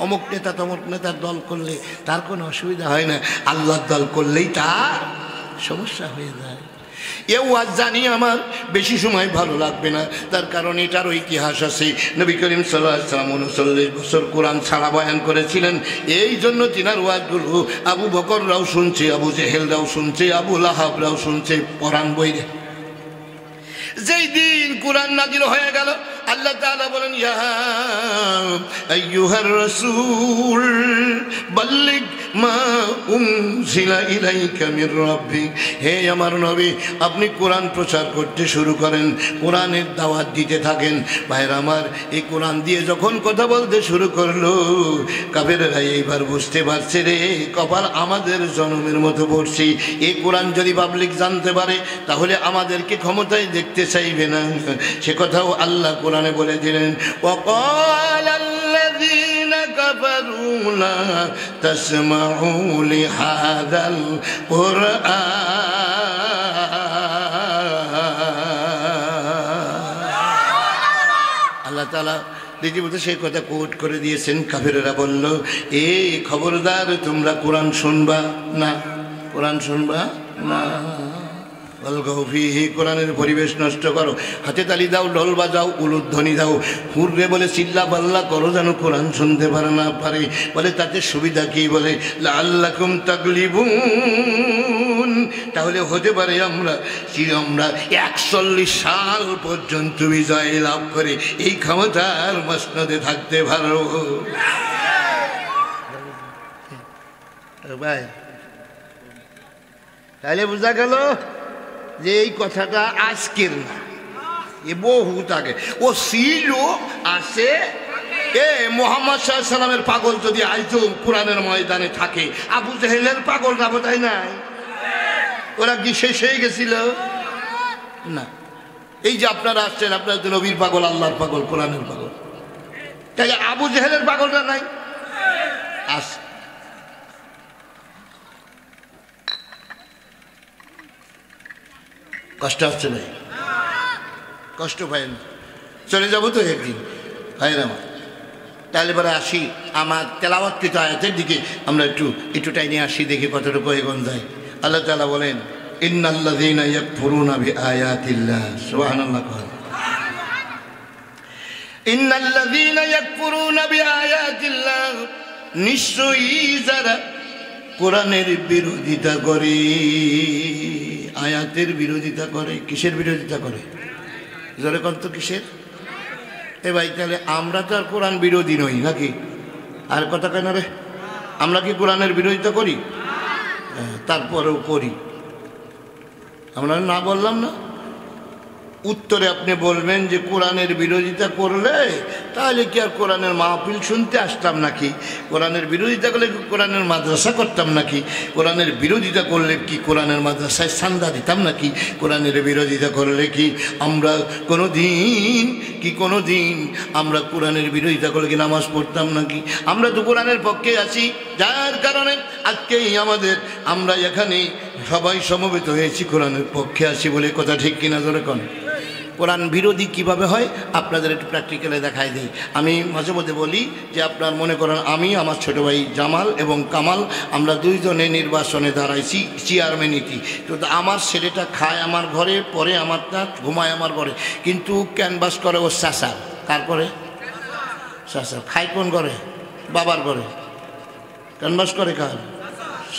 অমুক নেতা তমুক নেতার দল করলে তার কোনো অসুবিধা হয় না, আল্লাহর দল করলেই তার সমস্যা হয়ে যায়। এও আজ জানি আমার বেশি সময় ভালো লাগবে না, তার কারণ এটারও ইতিহাস আছে। নবী করিম সাল্লাল্লাহু আলাইহি ওয়াসাল্লাম 39 বছর কোরআন ছাড়া বয়ান করেছিলেন। এই জন্য তিনার ওয়াজগুলো আবু বকররাও শুনছে, আবু জেহেলরাও শুনছে, আবু লাহাবরাও শুনছে পরাণ বইরে। যেই দিন কোরআন নাজিল হয়ে গেল, আল্লাহ তাআলা বলেন, ইয়া আইয়ুহার রাসূল বাল্লিগ মা উনজিলা ইলাইকা মির রাব্বিক। হে আমার নবী, আপনি কোরআন প্রচার করতে শুরু করেন, কোরআনের দাওয়াত দিতে থাকেন। ভাইরা আমার, এই কোরআন দিয়ে যখন কথা বলতে শুরু করলো, কাফেররা এইবার বুঝতে পারছে রে, কপাল আমাদের জনমের মতো পড়ছি। এই কোরআন যদি পাবলিক জানতে পারে, তাহলে আমাদেরকে ক্ষমতায় দেখতে চাইবে না। সে কথাও আল্লাহ কোরআনে বলে দিলেন, ওয়াকালাল্লাযীনা কাফারু লা তাসমাউ লিহাযাল কুরআন। আল্লাহ তাআলা রীতিমতো সেই কথা কোট করে দিয়েছেন। কাফেররা বলল, এই খবরদার, তোমরা কোরআন শুনবা না, কোরআন শুনবা না। কোরআনের পরিবেশ নষ্ট করো, হাতে তালি দাও, ঢোল বাজাও, উলুধ্বনি দাও, হুররে বলে চিল্লা পাল্লা করো যেন কোরআন শুনতে পারে না পারে। বলে তাতে সুবিধা কি? বলে লাআল্লাকুম তাগলিবুন, তাহলে হতে পারে আমরা 41 সাল পর্যন্ত বিজয় লাভ করে এই ক্ষমতার মসনদে থাকতে পারো। ভাই, তাহলে বোঝা গেল যে এই কথাটা আজকের না, এ বহুত আগে ও ছিল আছে। এ মোহাম্মদ সাল্লাল্লাহু আলাইহি সাল্লামের পাগল যদি আইতো কোরআনের ময়দানে থাকে, আবু জেহেলের পাগলরা বোধহয় নাই? ওরা কি শেষ হয়ে গেছিল? না। এই যে আপনারা আসছেন, আপনার তো নবীর পাগল, আল্লাহর পাগল, কোরআনের পাগল, তাহলে আবু জেহেলের পাগলরা নাই? আস কষ্ট হচ্ছে ভাই? কষ্ট পাই না? চলে যাবো তো একদিন ভাই আমার। তাহলে পরে আসি আমার তেলাওয়াতকৃত আয়াতের দিকে, আমরা একটু টাইনে আসি, দেখি কতটুকু এগোন যায়। আল্লাহ তাআলা বলেন, ইন্নাল্লাযীনা ইয়াকফুরুনা বিআয়াতিল্লাহ, সুবহানাল্লাহ, ইন্নাল্লাযীনা ইয়াকফুরুনা বিআয়াতিল্লাহ, নিশ্চয়ই যারা কোরআনের বিরোধিতা করে, আয়াতের বিরোধিতা করে। কিসের বিরোধিতা করে? জোরে কত কিসের? এ ভাই, তাহলে আমরা তো আর কোরআন বিরোধী নই নাকি? আর কথা কেন রে? আমরা কি কোরআনের বিরোধিতা করি? তারপরেও করি। আমরা না বললাম না? উত্তরে আপনি বলবেন যে কোরআনের বিরোধিতা করলে তাহলে কি আর কোরআনের মাহফিল শুনতে আসতাম নাকি? কোরআনের বিরোধিতা করলে কি কোরআনের মাদ্রাসা করতাম নাকি? কোরআনের বিরোধিতা করলে কি কোরআনের মাদ্রাসায় চাঁদা দিতাম নাকি? কোরআনের বিরোধিতা করলে কি আমরা কোনো দিন আমরা কোরআনের বিরোধিতা করলে কি নামাজ পড়তাম নাকি? আমরা তো কোরআনের পক্ষে আছি, যার কারণে আজকেই আমরা এখানে সবাই সমবেত হয়েছি কোরআনের পক্ষে আছি বলে। কথা ঠিক কিনা জোরে কোন? কোরআন বিরোধী কিভাবে হয় আপনাদের একটু প্র্যাকটিক্যালে দেখাই দিই। আমি মাঝে মধ্যে বলি যে আপনার মনে করেন আমি, আমার ছোটো ভাই জামাল এবং কামাল, আমরা দুইজনে নির্বাচনে দাঁড়াইছি চেয়ারম্যানিটি। তো আমার ছেলেটা খায় আমার ঘরে, পরে আমারটা ঘুমায় আমার ঘরে, কিন্তু ক্যানভাস করে ওর চাচার। কার করে? চাচার। খায় কোন ঘরে? বাবার ঘরে। ক্যানভাস করে কার?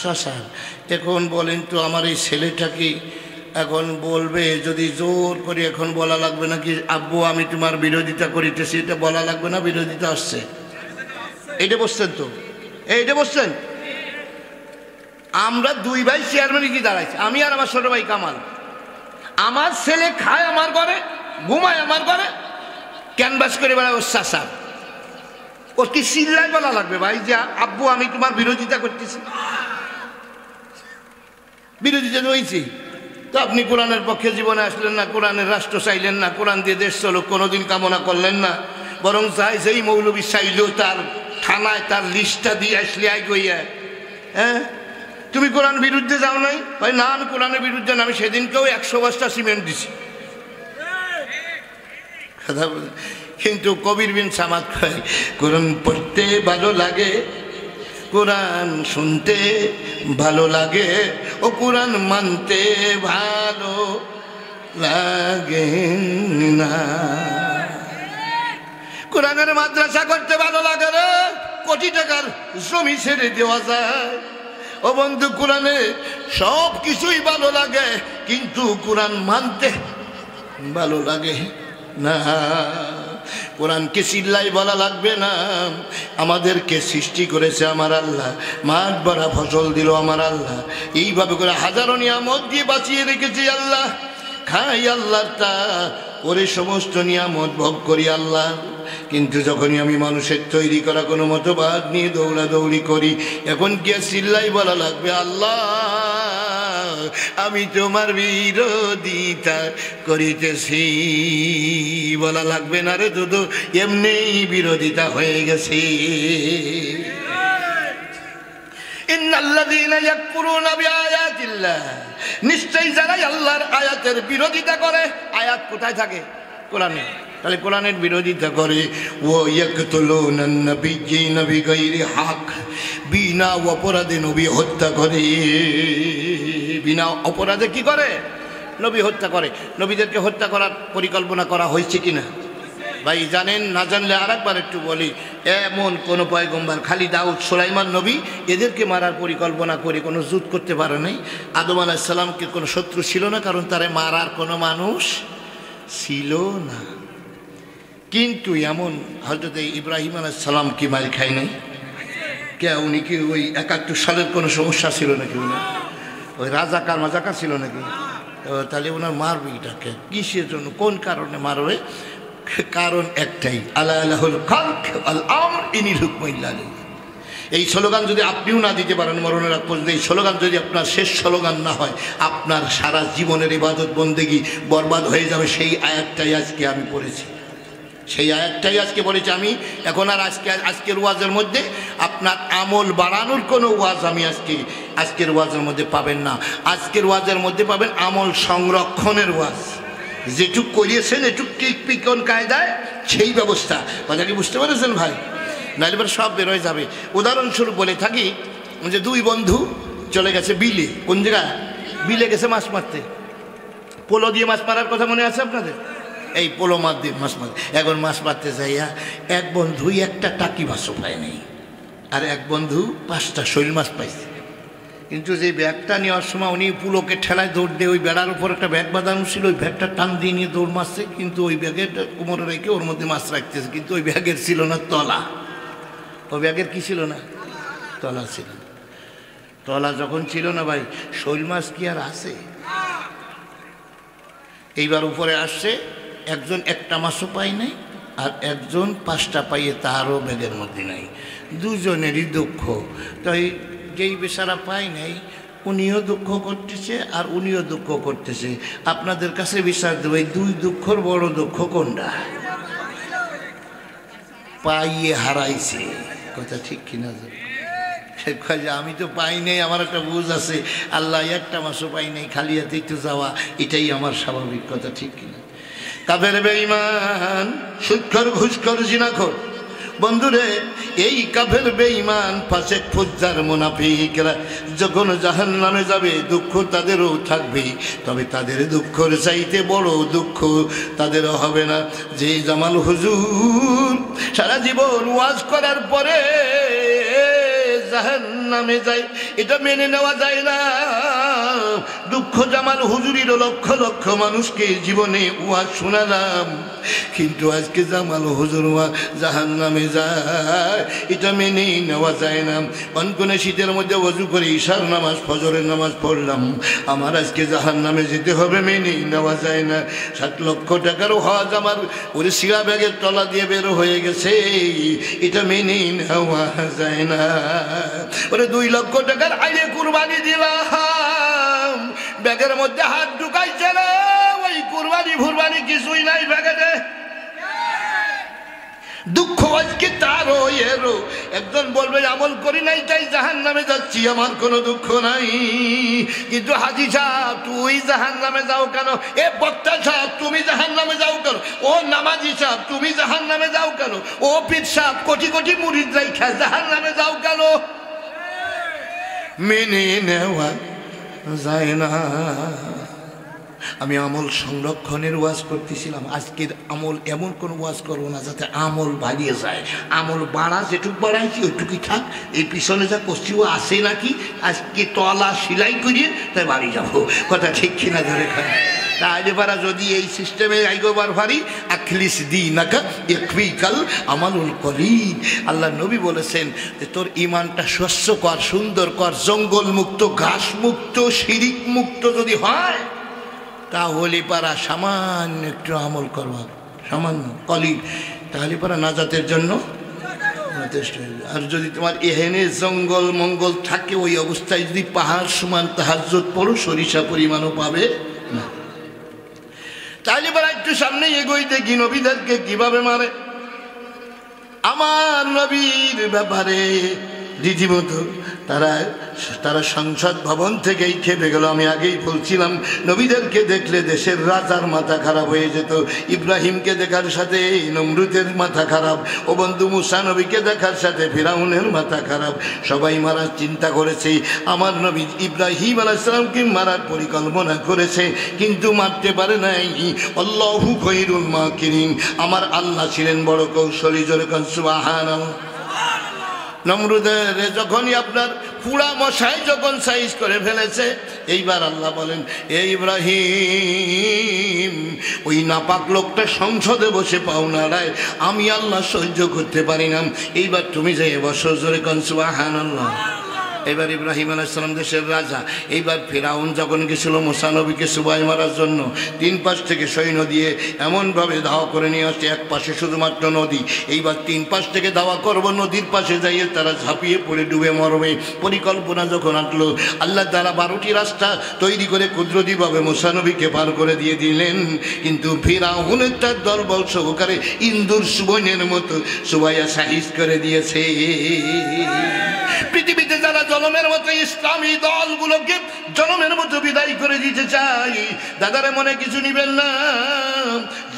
চাচার। এখন বলেন তো আমার এই ছেলেটা কি এখন বলবে, যদি জোর করে এখন বলা লাগবে নাকি আব্বু আমি তোমার বিরোধিতা করিতেছি, এটা বলা লাগবে না? বিরোধিতা আসছে, এইটা বসছেন তো, এইটা বসছেন। আমরা দুই ভাই চেয়ারম্যানে কি দাঁড়াইছি, আমি আর আমার ছোট ভাই কামাল। আমার ছেলে খায় আমার ঘরে, ঘুমায় আমার ঘরে, ক্যানভাস করে বেড়ায় ওর চাচার। ওর কি চিল্লায় বলা লাগবে ভাই যে আব্বু আমি তোমার বিরোধিতা করতেছি? বিরোধিতা হয়েছি তো আপনি কোরআনের পক্ষে জীবনে আসলেন না, কোরআনের রাষ্ট্র চাইলেন না, কোরআন দিয়ে দেশ চলুক কোনোদিন কামনা করলেন না, বরং চাই সেই মৌলবী চাইলেও তার থানায় তার লিস্টটা দিয়ে আসলে আই গইয়া। হ্যাঁ, তুমি কোরআন বিরুদ্ধে যাও নাই? ভাই না, আমি কোরআনের বিরুদ্ধে না, আমি সেদিনকেও 100 বস্তা সিমেন্ট দিছি। কিন্তু কবির বিন সামাদ কয় কোরআন পড়তে ভালো লাগে, কোরআন শুনতে ভালো লাগে, ও কোরআন মানতে ভালো লাগে না। কোরআনের মাদ্রাসা করতে ভালো লাগে রে, কোটি টাকার জমি ছেড়ে দেওয়া যায়। ও বন্ধু, কোরআনে সব কিছুই ভালো লাগে, কিন্তু কোরআন মানতে ভালো লাগে না। কোরআনকে চিল্লাই বলা লাগবে না, আমাদেরকে সৃষ্টি করেছে আমার আল্লাহ, মাঠ ভরা ফসল দিল আমার আল্লাহ, এইভাবে করে হাজারো নিয়ামত দিয়ে বাঁচিয়ে রেখেছি আল্লাহ। খাই আল্লাহটা, ওরে সমস্ত নিয়ামত ভোগ করি আল্লাহ। কিন্তু যখনই আমি মানুষের তৈরি করা কোনো মতবাদ নিয়ে দৌড়াদৌড়ি করি, এখন কি চিল্লাই বলা লাগবে আল্লাহ আমি তোমার বিরোধিতা করিতেছি? বলা লাগবে না রে, তো এমনিই বিরোধিতা হয়ে গেছে। ইন্নাল্লাযীনা ইয়াকফুরুনা বিআয়াতিল্লাহ, নিশ্চয়ই যারা আল্লাহর আয়াতের বিরোধিতা করে। আয়াত কোথায় থাকে? কোরআনে। তাহলে কোরআনের বিরোধিতা করে। ও ইয়াকতুলুনান নাবিয়্যিনা বিগাইরি হক, বিনা অপরাধে নবী হত্যা করে। বিনা অপরাধে কি করে? নবী হত্যা করে। নবীদেরকে হত্যা করার পরিকল্পনা করা হয়েছে কিনা ভাই জানেন? না জানলে আর একবার একটু বলি, এমন কোন পয়গম্বর, খালি দাউদ সুলাইমান নবী, এদেরকে মারার পরিকল্পনা করে কোনো যুদ্ধ করতে পারে নাই। আদম আলাইহিস সালামকে কোনো শত্রু ছিল না, কারণ তারে মারার কোনো মানুষ ছিল না। কিন্তু এমন হযরত ইব্রাহিম আলাইহিস সালাম কি মার খায় নাই? কে উনি কি ওই 71 সালের কোনো সমস্যা ছিল নাকি? ওই রাজাকার মাজাকার ছিল নাকি? তাহলে ওনার মারবে এটাকে কিসের জন্য, কোন কারণে মারবে? কারণ একটাই, আল্লাহ আল্লাহুল খালক আল আমর ইনিল হুকমু ইল্লা লিল্লাহ। এই স্লোগান যদি আপনিও না দিতে পারেন মরণের আগ পর্যন্ত, এই স্লোগান যদি আপনার শেষ স্লোগান না হয়, আপনার সারা জীবনের ইবাদত বন্দেগী বরবাদ হয়ে যাবে। সেই আয়াতটাই আজকে আমি পড়েছি, সেই আয়াতটাই আজকে বলেছি আমি। এখন আর আজকের ওয়াজের মধ্যে আপনার আমল বাড়ানোর কোনো ওয়াজ আমি আজকের ওয়াজের মধ্যে পাবেন না। আজকের ওয়াজের মধ্যে পাবেন আমল সংরক্ষণের ওয়াজ। যেটুক করিয়েছেন এটুক ঠিক কোন কায়দায় সেই ব্যবস্থা। কথা কি বুঝতে পেরেছেন ভাই? নাহলে এবার সব বের হয়ে যাবে। উদাহরণস্বরূপ বলে থাকি যে দুই বন্ধু চলে গেছে বিলে। কোন জায়গায়? বিলে গেছে মাছ মারতে। পোলো দিয়ে মাছ মারার কথা মনে আছে আপনাদের? এই পোলো মাছ দিয়ে মাছ মারতে, এখন মাছ মারতে যাইয়া এক বন্ধুই একটা টাকি মাছও পায় নেই, আর এক বন্ধু 5টা শৈল মাছ পাইছে। কিন্তু যে ব্যাগটা নেওয়ার সময় উনি পুলোকে ঠেলায় দৌড় দিয়ে, ওই বেড়ার উপর একটা ব্যাগ বাঁধানো ছিল, ওই ব্যাগটা টান দিয়ে নিয়ে দৌড় মারছে। কিন্তু ওই ব্যাগের কোমরে রেখে ওর মধ্যে মাছ রাখতেছে, কিন্তু ওই ব্যাগের ছিল না তলা। ওই ব্যাগের কি ছিল না? তলা ছিল। তলা যখন ছিল না ভাই, শৈল মাছ কি আর আছে? এইবার উপরে আসছে, একজন একটা মাছও পাই নাই, আর একজন 5টা পাইয়ে তারও ব্যাগের মধ্যে নাই। দুজনেরই দুঃখ। তাই যেই বেচারা পায় নাই উনিও দুঃখ করতেছে আর উনিও দুঃখ করতেছে। আপনাদের কাছে বিচার দেবে দুই দুঃখর বড় দুঃখ কোনটা? পাইয়ে হারাইছে। কথা ঠিক কিনা? আমি তো পাই নাই, আমার একটা বুঝ আছে, আল্লাহ একটা মাসও পাই নাই, খালি হাতে একটু যাওয়া, এটাই আমার স্বাভাবিক। কথা ঠিক কিনা? কাফের বেঈমান, সুদখোর, ঘুষখোর, জিনাখোর। বন্ধুরে, এই কাফের বেঈমান, ফাসেক, ফুজ্জার, মুনাফিকরা যখন জাহান্নামে যাবে দুঃখ তাদেরও থাকবে, তবে তাদের দুঃখের চাইতে বড় দুঃখ তাদেরও হবে না। যে জামাল হুজুর সারা জীবন ওয়াজ করার পরে জাহান্নামে যায়, এটা মেনে নেওয়া যায় না। দুঃখ জামাল হুজুরির লক্ষ লক্ষ মানুষকে জীবনে ওয়াজ শোনালাম, কিন্তু আজকে জামাল হুজুর জাহান্নামে যায়, এটা মেনে নেওয়া যায় না। কনকনে শীতের মধ্যে ওযু করে ঈশার নামাজ, ফজরের নামাজ পড়লাম, আমার আজকে জাহান্নামে যেতে হবে, মেনে নেওয়া যায় না। 7 লক্ষ টাকার হজ আমার ওরে সিরা ব্যাগের তলা দিয়ে বের হয়ে গেছে, এটা মেনে নেওয়া যায় না। ওরে 2 লক্ষ টাকার আইলে কুরবানি দিলাম, ব্যাগের মধ্যে হাত ঢুকাইছে না, ওই কুরবানি ফুরবানি কিছুই নাই ব্যাগে। দুঃখ আজকে তারও এরও। একজন বলবে আমল করি নাই তাই জাহান্নামে যাচ্ছি, আমার কোনো দুঃখ নাই। কিন্তু হাজী সাহেব তুই জাহান্নামে যাও কেন? এ বক্তা সাহেব তুমি জাহান্নামে যাও কেন? ও নামাজি সাহেব তুমি জাহান্নামে যাও কেন? ও পীর সাহেব কোটি কোটি মুরিদ রাইখা জাহান্নামে যাও কেন? মেনে নেওয়া যায় না। আমি আমল সংরক্ষণের ওয়াজ করতেছিলাম, আজকের আমল এমন কোন ওয়াজ করবো না যাতে আমল বাড়িয়ে যায়। আমল বাড়া যেটুকু বাড়াইছি ওইটুকুই থাক, এই পিছনে যা করছি ও আসে নাকি, আজকে তলা সেলাই করিয়ে তাই বাড়ি যাবো। কথা ঠিক কিনা ধরে খায়? তাহলে পারা যদি এই সিস্টেমে আইগোবার ভারি আখলিস দীনাকা ইয়াকফিকাল আমালুল কলিল। আল্লাহ নবী বলেছেন যে তোর ইমানটা স্বচ্ছ কর, সুন্দর কর, জঙ্গল মুক্ত, ঘাস মুক্ত, শিরিক মুক্ত যদি হয়, তাহলে পারা সামান্য একটু আমল করবা, সামান্য কলিল, তাহলে পারা নাজাতের জন্য যথেষ্ট হয়ে। আর যদি তোমার এহেনে জঙ্গল মঙ্গল থাকে, ওই অবস্থায় যদি পাহাড় সমান তাহাজ্জুদ পড়ো, সরিষা পরিমাণও পাবে না। তাহলে পারা একটু সামনে এগোই দেখি নবীদেরকে কিভাবে মারে। আমার নবীর ব্যাপারে রীতিমতো তারা সংসদ ভবন থেকেই খেপে গেল। আমি আগেই বলছিলাম, নবীদেরকে দেখলে দেশের রাজার মাথা খারাপ হয়ে যেত। ইব্রাহিমকে দেখার সাথে নমরুদের মাথা খারাপ, ও বন্ধু মুসা নবীকে দেখার সাথে ফিরাউনের মাথা খারাপ। সবাই মারার চিন্তা করেছে, আমার নবী ইব্রাহিম আলাইহিস সালামকে মারার পরিকল্পনা করেছে, কিন্তু মারতে পারে নাই। আল্লাহু খায়রুল মাকিরিন, আমার আল্লাহ ছিলেন বড় কৌশলী। জোরে কোন সুবহানাল্লাহ। নমরুদের যখনই আপনার পুরা মশাই যখন সাইজ করে ফেলেছে, এইবার আল্লাহ বলেন, এ ইব্রাহিম, ওই নাপাক লোকটা সংসদে বসে পাও নাড়ায়, আমি আল্লাহ সহ্য করতে পারি না, এইবার তুমি যাই বসো। জোরে কোন সুবহানাল্লাহ। এবার ইব্রাহিম আলাইহিস সালাম দেশের রাজা। এইবার ফিরআউন যখন গেছিল মুসা নবীকে সুবাই মারার জন্য, 3 পাশ থেকে সৈন্য দিয়ে এমনভাবে ধাওয়া করে নিয়ে আসছে, এক পাশে শুধুমাত্র নদী। এইবার 3 পাশ থেকে ধাওয়া করবো, নদীর পাশে যাইয়ে তারা ঝাঁপিয়ে পড়ে ডুবে মরবে। পরিকল্পনা যখন আঁটলো, আল্লাহ তাআলা 12টি রাস্তা তৈরি করে কুদরতিভাবে মুসা নবীকে পার করে দিয়ে দিলেন। কিন্তু ফিরআউনের তার দলবল সহকারে ইন্দুর সুবর্ণের মতো সুবাইয়া সাহিজ করে দিয়েছে। পৃথিবীতে যারা জনমের মতো ইসলামী দলগুলোকে জনমের মতো বিদায় করে দিতে চাই, দাদারে মনে কিছু নিবেন না।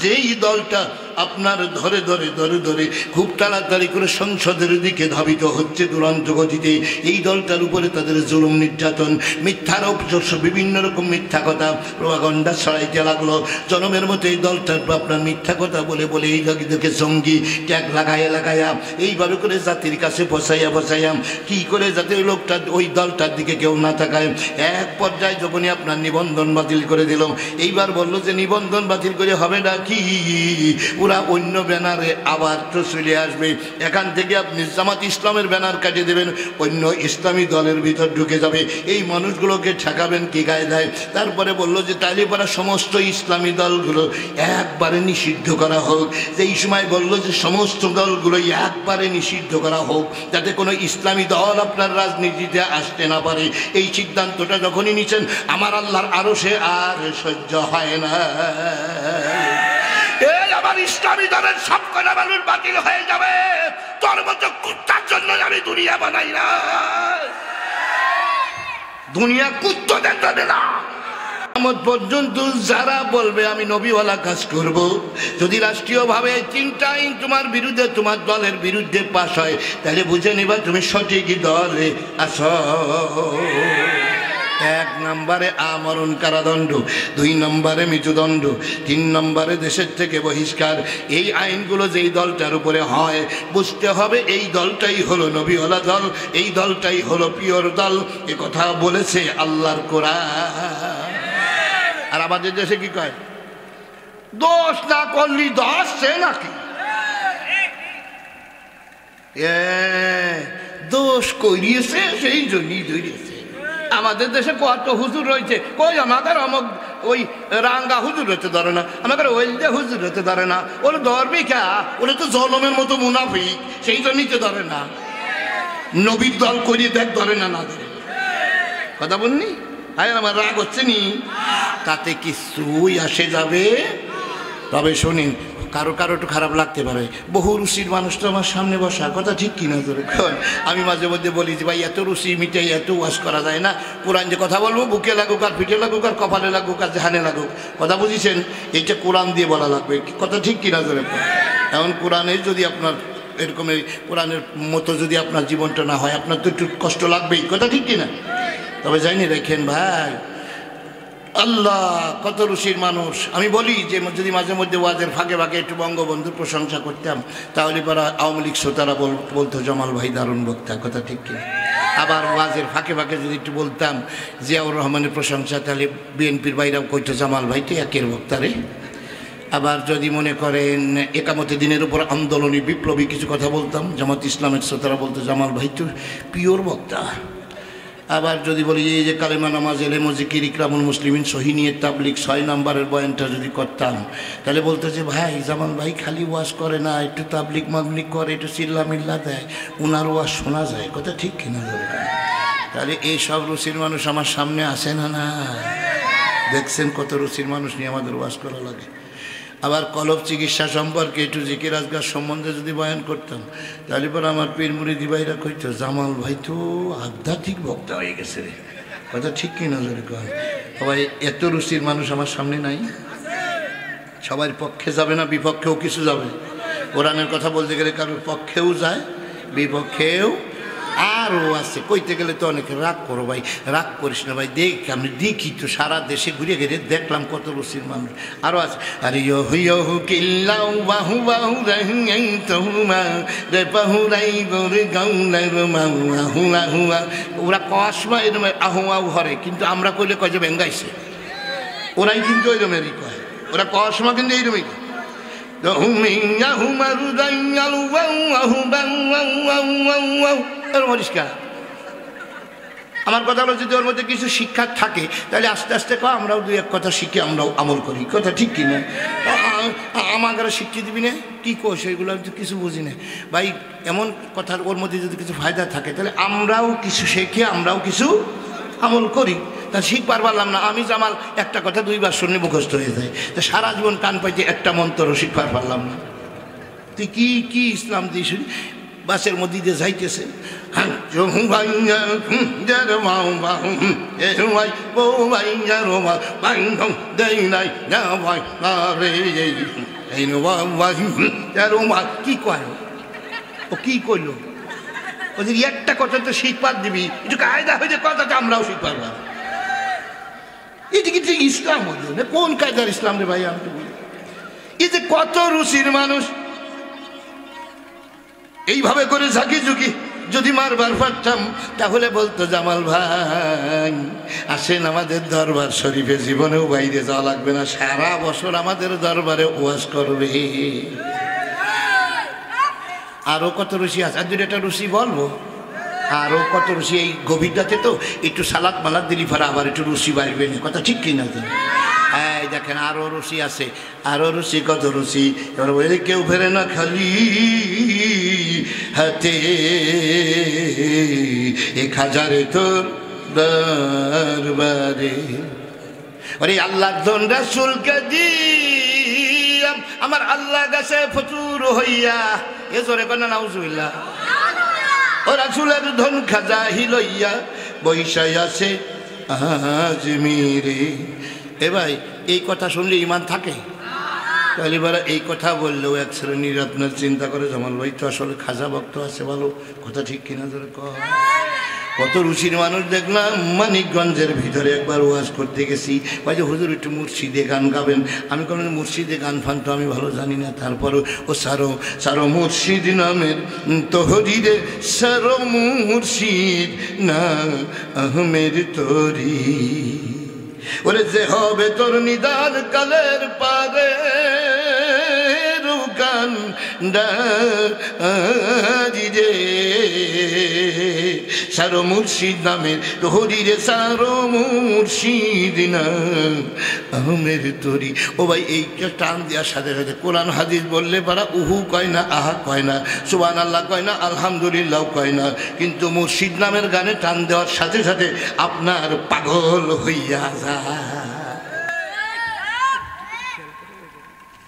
যেই দলটা আপনার ধরে ধরে ধরে ধরে খুব তাড়াতাড়ি করে সংসদের দিকে ধাবিত হচ্ছে দুরন্ত গতিতে, এই দলটার উপরে তাদের জুলুম নির্যাতন, মিথ্যার বিভিন্ন রকম মিথ্যা কথা প্রভাগণ্ডা ছড়াইতে লাগলো। জনমের মতো এই দলটার আপনার মিথ্যা কথা বলে বলে এই লোকদেরকে জঙ্গি ট্যাগ লাগাইয়া লাগাইয়া এইভাবে করে জাতির কাছে বসাইয়া বসাইয়া কি করে যাতে ওই লোকটা ওই দলটার দিকে কেউ না তাকায়। এক পর্যায়ে যখনই আপনার নিবন্ধন বাতিল করে দিল, এইবার বললো যে নিবন্ধন বাতিল করে হবে না কি, ওরা অন্য ব্যানারে আবার তো চলে আসবে। এখান থেকে আপনি জামাত ইসলামের ব্যানার কাটিয়ে দেবেন, অন্য ইসলামী দলের ভিতর ঢুকে যাবে। এই মানুষগুলোকে ঠেকাবেন কি কায়দায়? তারপরে বললো যে তাহলে পরে সমস্ত ইসলামী দলগুলো একবারে নিষিদ্ধ করা হোক। যেই সময় বললো যে সমস্ত দলগুলো একবারে নিষিদ্ধ করা হোক, যাতে কোনো ইসলামী দল আপনার রাজনীতিতে আসতে না পারে। এই সিদ্ধান্তটা যখনই নিচ্ছেন, আমার আল্লাহর আরশে আর সহ্য হয় না। আমার ইসলামী দলের সব কটা মানুষ বাতিল হয়ে যাবে, তোর মতো কুত্তার জন্য আমি দুনিয়া বানাই না। দুনিয়া কুত্তদের জন্য না। আমার পর্যন্ত যারা বলবে আমি নবীওয়ালা কাজ করব, যদি রাষ্ট্রীয়ভাবে 3টা আইন তোমার বিরুদ্ধে, তোমার দলের বিরুদ্ধে পাশ হয়, তাহলে বুঝে নিবা তুমি সঠিক দলে আছো। 1 নম্বরে আমরণ কারাদণ্ড, 2 নম্বরে মৃত্যুদণ্ড, 3 নম্বরে দেশের থেকে বহিষ্কার। এই আইনগুলো যেই দলটার উপরে হয়, বুঝতে হবে এই দলটাই হলো নবীওয়ালা দল, এই দলটাই হলো পিওর দল। এ কথা বলেছে আল্লাহর কোরআন। আর আমাদের দেশে কি কয়, দোষ না করলি দোষ সে নাকি, দোষ করিয়েছে সেই জন্যই ধরিয়েছে। আমাদের দেশে কত হুজুর রয়েছে, কই আমাদের অমুক ওই রাঙ্গা হুজুর হতে ধরে না, আমাদের ওইলদে হুজুর হতে ধরে না, ওরা ধরবি কা, ওরা তো জলমের মতো মুনাফিক, সেই জন্যই তো ধরে না। নবীর দল করিয়ে দেখ, ধরে না, না ধরে। কথা বলনি? আরে আমার রাগ হচ্ছে নি, তাতে কিছুই আসে যাবে। তবে শুনিন, কারো কারো একটু খারাপ লাগতে পারে, বহু রুচির মানুষ তো আমার সামনে বসা, কথা ঠিক কিনা ধরে। আমি মাঝে মধ্যে বলি যে ভাই এত রুচি মিটাই এত ওয়াজ করা যায় না, কোরআন যে কথা বলবো বুকে লাগুক আর পিঠে লাগুক আর কপালে লাগুক আর জাহানে লাগুক, কথা বুঝেছেন? এইটা কোরআন দিয়ে বলা লাগবে, কথা ঠিক কিনা ধরে। এমন কোরআনে যদি আপনার এরকমের কোরআনের মতো যদি আপনার জীবনটা না হয়, আপনার তো একটু কষ্ট লাগবেই, কথা ঠিক কিনা? তবে জানি রেখেন ভাই, আল্লাহ কত রুচির মানুষ। আমি বলি যে যদি মাঝে মধ্যে ওয়াজের ফাঁকে ফাঁকে একটু বঙ্গবন্ধুর প্রশংসা করতাম, তাহলে পরে আওয়ামী লীগ শ্রোতারা বলতো জামাল ভাই দারুণ বক্তা, কথা ঠিক কিনা? আবার ওয়াজের ফাঁকে ফাঁকে যদি একটু বলতাম জিয়াউর রহমানের প্রশংসা, তাহলে বিএনপির বাইরেও কইতো জামাল ভাই তো একের বক্তা রে। আবার যদি মনে করেন একামতে দিনের উপর আন্দোলনী বিপ্লবী কিছু কথা বলতাম, জামাত ইসলামের শ্রোতারা বলতো জামাল ভাই তো পিওর বক্তা। আবার যদি বলি এই যে কালেমা নামাজ এলেম জিকির ইকরামুল মুসলিমিন সহি নিয়ে তাবলিগ 6 নম্বরের বয়ানটা যদি করতাম, তাহলে বলতো যে ভাই জামাল ভাই খালি ওয়াজ করে না, একটু তাবলিগ মাবলিগ করে, একটু চিল্লা মিল্লা দেয়, ওনার ওয়াজ শোনা যায়, কথা ঠিক কিনা দরকার। তাহলে এই সব রুচির মানুষ আমার সামনে আসে না? না, দেখছেন কত রুচির মানুষ নিয়ে আমাদের ওয়াজ করা লাগে। আবার কলব চিকিৎসা সম্পর্কে একটু জিকির আজগার সম্বন্ধে যদি বয়ান করতাম, তাহলে পরে আমার পীর মুরিদি ভাইরা কইতো জামাল ভাই তো আধ্যাত্মিক বক্তা হয়ে গেছে রে, কথা ঠিক কি নজরে কয়। সবাই এত রুচির মানুষ আমার সামনে নাই, সবার পক্ষে যাবে না, বিপক্ষেও কিছু যাবে। কোরআনের কথা বলতে গেলে কারোর পক্ষেও যায়, বিপক্ষেও আরও আছে। কইতে গেলে তো অনেকে রাগ করো ভাই, রাগ করিস না ভাই, দেখ আমি দেখি তো সারা দেশে ঘুরে ঘুরে দেখলাম কত রুচির মানুষ আরও আছে। আরে ইহু কিল্লাউ বাহু বাহু রহিমা রে পাহুরাই গোরে গাউলার মাউ আহু আহু, ওরা কসমা এরম আহু আহু হরে, কিন্তু আমরা কইলে কয় যে বেঙ্গাইছে, ওরাই কিন্তু ওইরমেরই কয়, ওরা কসমা কিন্তু এইরকমই কয়। আমার কথা হলো যদি ওর মধ্যে কিছু শিক্ষা থাকে তাহলে আস্তে আস্তে আমরাও দুই এক কথা শিখে আমরাও আমল করি, কথা ঠিক কিনা? আমাকে শিখিয়ে দিবি না কী কোষ, এগুলো আমি তো কিছু বুঝি না ভাই। এমন কথার ওর মধ্যে যদি কিছু ফায়দা থাকে তাহলে আমরাও কিছু শিখে আমরাও কিছু আমল করি। তা শিখবার পারলাম না, আমি জামাল একটা কথা দুইবার শুনে মুখস্থ হয়ে যায়, তা সারা জীবন কান পাইতে একটা মন্ত্র শিখবার পারলাম না। তুই কি কি ইসলাম দিয়ে শুনি? বাসের মধ্যে দিয়ে যাইতেছে কি কয় ও কি করলো? ওদের একটা কথা তো শিখবার দিবি, একটু কায়দা হয়ে কথাটা আমরাও শিখবার পারলাম। এটা কিন্তু ইসলাম হলো না, কোন কায়দার ইসলাম রে ভাই? আমি তো বলি এই যে কত রুচির মানুষ এইভাবে করে ঝাঁকি ঝুঁকি যদি মারবার পারতাম তাহলে বলতো জামাল ভাই আসেন আমাদের দরবার শরীফে, জীবনেও বাইরে যাওয়া লাগবে না, সারা বছর আমাদের দরবারে ওয়াজ করবে। আরো কত রুচি আছে, আর যদি একটা রুচি বলবো আরো কত রুচি। এই গভীরটাতে তো একটু সালাদ মালাদ দিলি ফারা আবার একটু রুচি বাড়বে না, কথা ঠিক কিনা? হ্যাঁ দেখেন আরো রুচি আছে, আরো রুচি, কত রুচি। এবার বলে কেউ ফেরে না খালি হাতে, 1000 তোর দরবারে। ওরে আল্লাহ ধন রাসূলকে দিয়াম আমার আল্লাহ গাছে ফতুর হইয়া, এ জোরে কন্যা নাউজুবিল্লাহ। ও রাসূলের ধন খাজা হিলইয়া বৈশাই আছে আজমিরে। এ ভাই এই কথা শুনলে ইমান থাকে? তাহলে এবার এই কথা বললেও এক শ্রেণীর আপনার চিন্তা করে জামাল ভাই তো আসলে খাজা ভক্ত আছে ভালো, কথা ঠিক কিনা? ধরে কত রুচির মানুষ দেখলাম। মানিকগঞ্জের ভিতরে একবার ওয়াজ করতে গেছি, ভাই যে হুজুর একটু মুর্শিদে গান গাবেন। আমি কোনো মুর্শিদে গান ফান তো আমি ভালো জানি না, তারপরও ও সারো সারো মুর্শিদ নামের তোহরিরে, সারো মুর্শিদ না আহমের তোরি। ওরে যে হবে তোর নিদান কালের পারে রুকান রে, সারো মুর্শিদ নামের তোহরিরে, সারো মুর্শিদ না আহমের তোরি। ও ভাই এই টান দেওয়ার সাথে সাথে কোরআন হাদিস বললে পারা উহু কয় না, আহা কয় না, সুবহানাল্লাহ কয় না, আলহামদুলিল্লাহ কয় না, কিন্তু মুর্শিদ নামের গানে টান দেওয়ার সাথে সাথে আপনার পাগল হইয়া যায়।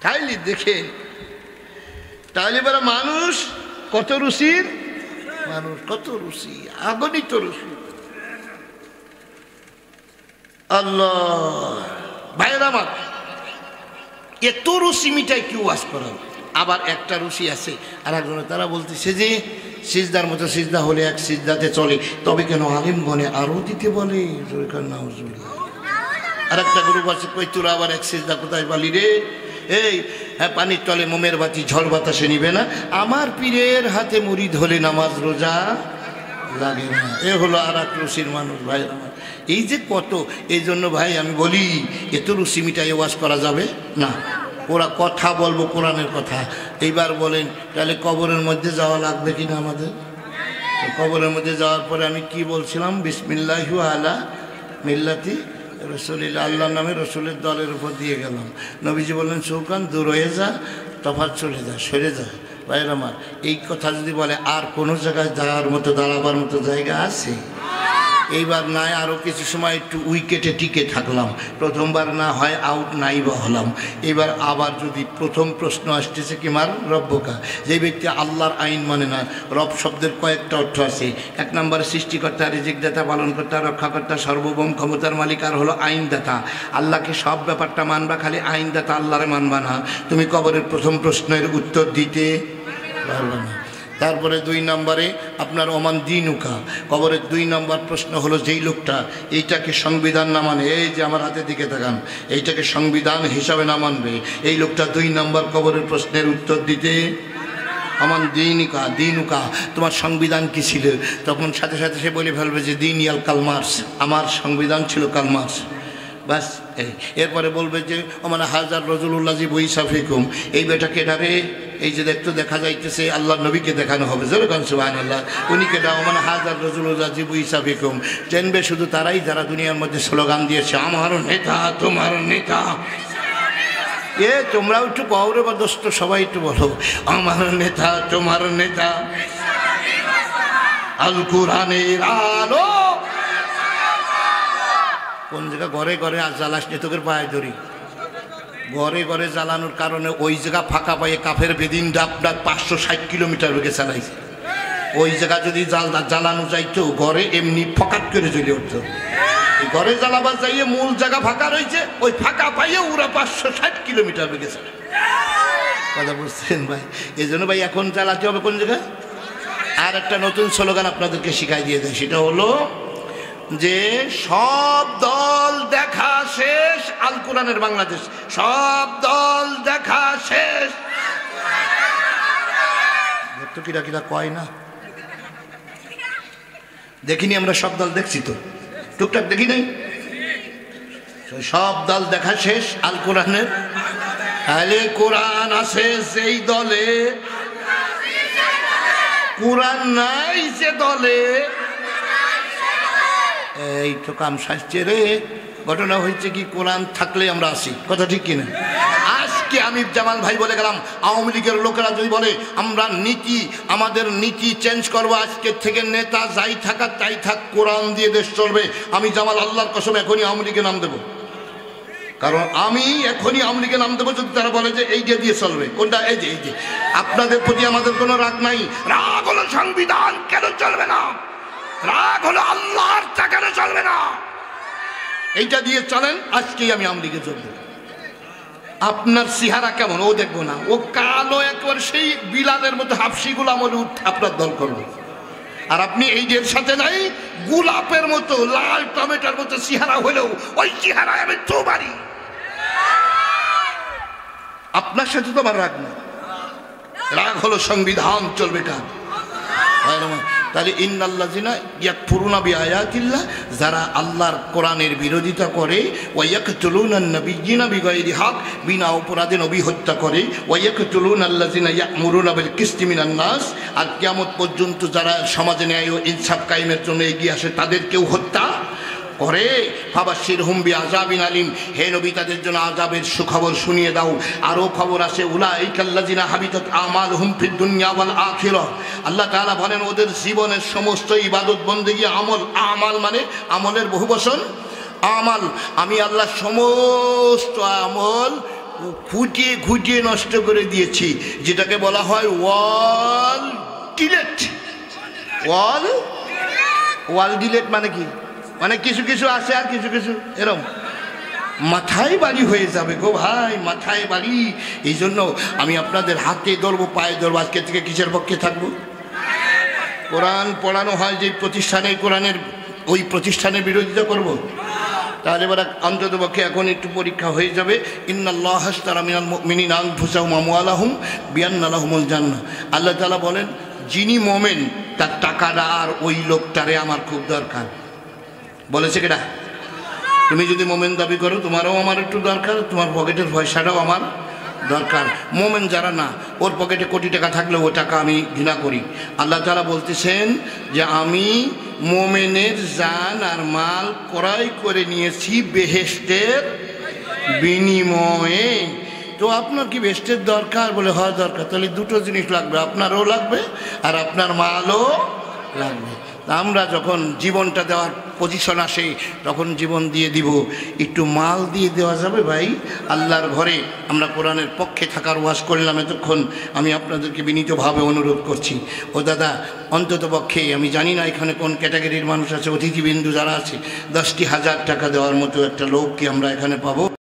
তাইলে দেখে তাহলে বড় মানুষ কত রুচির মানুষ, কত রুচি, আগণিত রুচি। আল্লাহ ভাইয়ের আমার এত রুচি মিটাই কেউ ওয়াজ করা। আবার একটা রুচি আছে আর একজনে তারা বলতেছে যে সিজদার মতো সিজদা হলে এক সিজদাতে চলে, তবে কেন আলিমগণে আরো দিতে বলে? আর একটা গ্রুপ আছে কই তোরা আবার এক সিজদা কোথায় পালি রে? এই হ্যাঁ পানির তলে মোমের বাতি ঝড় বাতাসে নিবে না, আমার পীরের হাতে মুরিদ হলে নামাজ রোজা লাগে না। এ হলো আর এক রুচির মানুষ ভাই আমার। এই যে কত, এই জন্য ভাই আমি বলি এত রুচি মিটাই ওয়াজ করা যাবে না। ওরা কথা বলবো কোরআনের কথা। এইবার বলেন তাহলে কবরের মধ্যে যাওয়া লাগবে কিনা আমাদের? কবরের মধ্যে যাওয়ার পরে আমি কি বলছিলাম? বিসমিল্লাহি আলা মিল্লাতি রসুলিল্লাহ, আল্লাহর নামে রসুলের দলের উপর দিয়ে গেলাম। নবীজি বললেন চৌকান দূর হয়ে যা, তফাৎ চলে যা, সরে যা। ভাইয়ের আমার এই কথা যদি বলে আর কোনো জায়গায় যাওয়ার মতো দাঁড়াবার মতো জায়গা আছে? এইবার নাই আরও কিছু সময় একটু উইকেটে টিকে থাকলাম, প্রথমবার না হয় আউট নাই বা হলাম। এবার আবার যদি প্রথম প্রশ্ন আসতেছে কি মার রব্বকা, যে ব্যক্তি আল্লাহর আইন মানে না। রব শব্দের কয়েকটা অর্থ আছে। এক নম্বরে সৃষ্টিকর্তা, রিজিকদাতা, পালনকর্তা, রক্ষাকর্তা, সর্বভৌম ক্ষমতার মালিক, আর হলো আইনদাতা। আল্লাহকে সব ব্যাপারটা মানবা, খালি আইনদাতা আল্লাহরে মানবা না। তুমি কবরের প্রথম প্রশ্নের উত্তর দিতে পারবে না। তারপরে 2 নম্বরে আপনার ওমান দিনুকা, কবরের 2 নম্বর প্রশ্ন হলো যেই লোকটা এইটাকে সংবিধান না মানে, এই যে আমার হাতের দিকে তাকান, এইটাকে সংবিধান হিসাবে না মানবে, এই লোকটা 2 নম্বর কবরের প্রশ্নের উত্তর দিতে। আমার দিনুকা, দিনুকা তোমার সংবিধান কি ছিল? তখন সাথে সাথে সে বলে ফেলবে যে দিন ইয়াল কালমার্স, আমার সংবিধান ছিল কালমার্স। বাস এরপরে বলবে যে আমার হাজার রজুল্লাহ জি বই সাফিকুম, এই বেটাকে ডারে এই যে দেখতে দেখা যাইতেছে আল্লাহ নবীকে দেখানো হবে, যেরকম সুবহানাল্লাহ। উনিকে দাও মানে হাজার রজুল রাজিবু ইসাবিকুম, জানবে শুধু তারাই যারা দুনিয়ার মধ্যে স্লোগান দিয়েছে আমার নেতা তোমার নেতা। তোমরাও একটু কওরে বা দোস্ত সবাই একটু বলো আমার নেতা তোমার নেতা, আল কোরআনের আলো। কোন জায়গা ঘরে ঘরে আজ জ্বালাস তোকের পায়ে ধরি, ঘরে ঘরে জ্বালানোর কারণে ওই জায়গা ফাঁকা পাইয়ে কাফের বেদিন আপনার 560 কিলোমিটার বেগে চালাইছে। ওই জায়গা যদি জ্বালানো যাইতো ঘরে এমনি ফকাট করে চলে উঠতো। ঘরে জ্বালাবার যাইয়ে মূল জায়গা ফাঁকা রয়েছে, ওই ফাঁকা পাইয়ে ওরা 560 কিলোমিটার বেগে চালায়। কথা বুঝছেন ভাই? এই জন্য ভাই এখন চালাতে হবে কোন জায়গায়। আর একটা নতুন স্লোগান আপনাদেরকে শিখাই দিয়ে দেয়, সেটা হলো যে সব দল দেখা শেষ আল কোরআনের বাংলাদেশ, সব দল দেখা শেষ। তো কিরা কিরা কয় না, দেখিনি আমরা সব দল, দেখছি তো টুকটাক, দেখি নাই? সব দল দেখা শেষ আল কোরআনের। তাহলে কোরআন আছে সেই দলে, কোরআন নাই যে দলে, এই তো কাম সাজছে রে। ঘটনা হয়েছে কি, কোরআন থাকলে আমরা আসি, কথা ঠিক কিনা? আজকে আমি জামাল ভাই বলে গেলাম, আওয়ামী লীগের লোকেরা যদি বলে আমরা আমাদের নীতি চেঞ্জ করবো, আজকের থেকে নেতা যাই থাকা তাই থাক, কোরআন দিয়ে দেশ চলবে, আমি জামাল আল্লাহর কসম এখনই আওয়ামী লীগে নাম দেবো। কারণ আমি এখনই আওয়ামী লীগে নাম দেবো যদি তারা বলে যে এইটা দিয়ে চলবে। কোনটা? এই যে আপনাদের প্রতি আমাদের কোনো রাগ নাই, রাগ হলো সংবিধান কেন চলবে না, রাগ হলো আল্লাহর কেন চলবে না, এইটা দিয়ে চলেন। আজকেই আমি আওয়ামী লীগে যোগ দেব। আপনার চেহারা কেমন ও দেখবো না, ও কালো একবার সেই বিলালের মতো হাফসি গোলাম আপনার দল করবে। আর আপনি এইদের সাথে নাই, গোলাপের মতো লাল টমেটোর মতো চেহারা হলেও ওই চেহারায় আমি তো বাড়ি। আপনার সাথে তো আমার রাগ না, রাগ হলো সংবিধান চলবে কাজ। তাহলে ইন্নাল্লাযিনা ইয়াকফুরুনা বিআয়াতিল্লাহ, যারা আল্লাহর কোরআনের বিরোধিতা করে, ওয়া ইয়াকতুলুনান নাবিয়্যিনা বিগাইরি হক, বিনা অপরাধে নবী হত্যা করে, ওয়া ইয়াকতুলুনাল্লাযিনা ইয়া'মুরুনা বিল কিসতি মিনান নাস, আর কিয়ামত পর্যন্ত যারা সমাজে ন্যায় ও ইনসাফ কায়েমের জন্য এগিয়ে আসে তাদেরকেও হত্যা করে। ফাবাশশিরহুম বিআযাবিন আলিম, হে নবী তাদের জন্য আযাবের সুখবর শুনিয়ে দাও। আরও খবর আছে, উলাইকাল্লাযিনা হাবিতাত আমালুহুম ফিদ দুনিয়া ওয়াল আখিরাহ, আল্লাহ তাআলা বলেন ওদের জীবনের সমস্ত ইবাদত বন্দেগী আমল, আমাল মানে আমলের বহু বচন আমাল, আমি আল্লাহ সমস্ত আমল খুঁটিয়ে খুঁটিয়ে নষ্ট করে দিয়েছি, যেটাকে বলা হয় ওয়াল ডিলেট। ওয়াল ডিলেট মানে কি? মানে কিছু কিছু আছে আর কিছু কিছু এরকম মাথায় বাড়ি হয়ে যাবে গো ভাই, মাথায় বাড়ি। এই জন্য আমি আপনাদের হাতে ধরবো, পায়ে ধরবো। আজকে থেকে কিসের পক্ষে থাকবো? কোরআন পড়ানো হয় যে প্রতিষ্ঠানে, কোরআনের ওই প্রতিষ্ঠানের বিরোধিতা করব? তাহলে এবার অন্তত পক্ষে এখন একটু পরীক্ষা হয়ে যাবে। ইন্নাল্লাহা আশতারা মিনাল মুমিনিনা আনফুসাহুম ওয়া আমওয়ালাহুম বিআন্না লাহুমুল জান্নাহ। আল্লাহ তাআলা বলেন যিনি মোমেন তার টাকাটা আর ওই লোকটারে আমার খুব দরকার। বলেছে কেটা? তুমি যদি মোমেন দাবি করো তোমারও আমার একটু দরকার, তোমার পকেটের পয়সাটাও আমার দরকার। মোমেন যারা না, ওর পকেটে কোটি টাকা থাকলে ও টাকা আমি ঘৃণা করি। আল্লাহ তাআলা বলতেছেন যে আমি মোমেনের জান আর মাল ক্রয় করে নিয়েছি বেহেশতের বিনিময়ে। তো আপনার কি বেহেশতের দরকার? বলে হয় দরকার। তাহলে দুটো জিনিস লাগবে, আপনারও লাগবে আর আপনার মালও লাগবে। আমরা যখন জীবনটা দেওয়ার পজিশন আসে তখন জীবন দিয়ে দিব, একটু মাল দিয়ে দেওয়া যাবে ভাই? আল্লাহর ঘরে আমরা কোরআনের পক্ষে থাকার ওয়াজ করলাম এতক্ষণ, আমি আপনাদেরকে বিনীতভাবে অনুরোধ করছি, ও দাদা অন্তত পক্ষে, আমি জানি না এখানে কোন ক্যাটাগরির মানুষ আছে, অতিথিবিন্দু যারা আছে, 10,000 টাকা দেওয়ার মতো একটা লোক কি আমরা এখানে পাবো?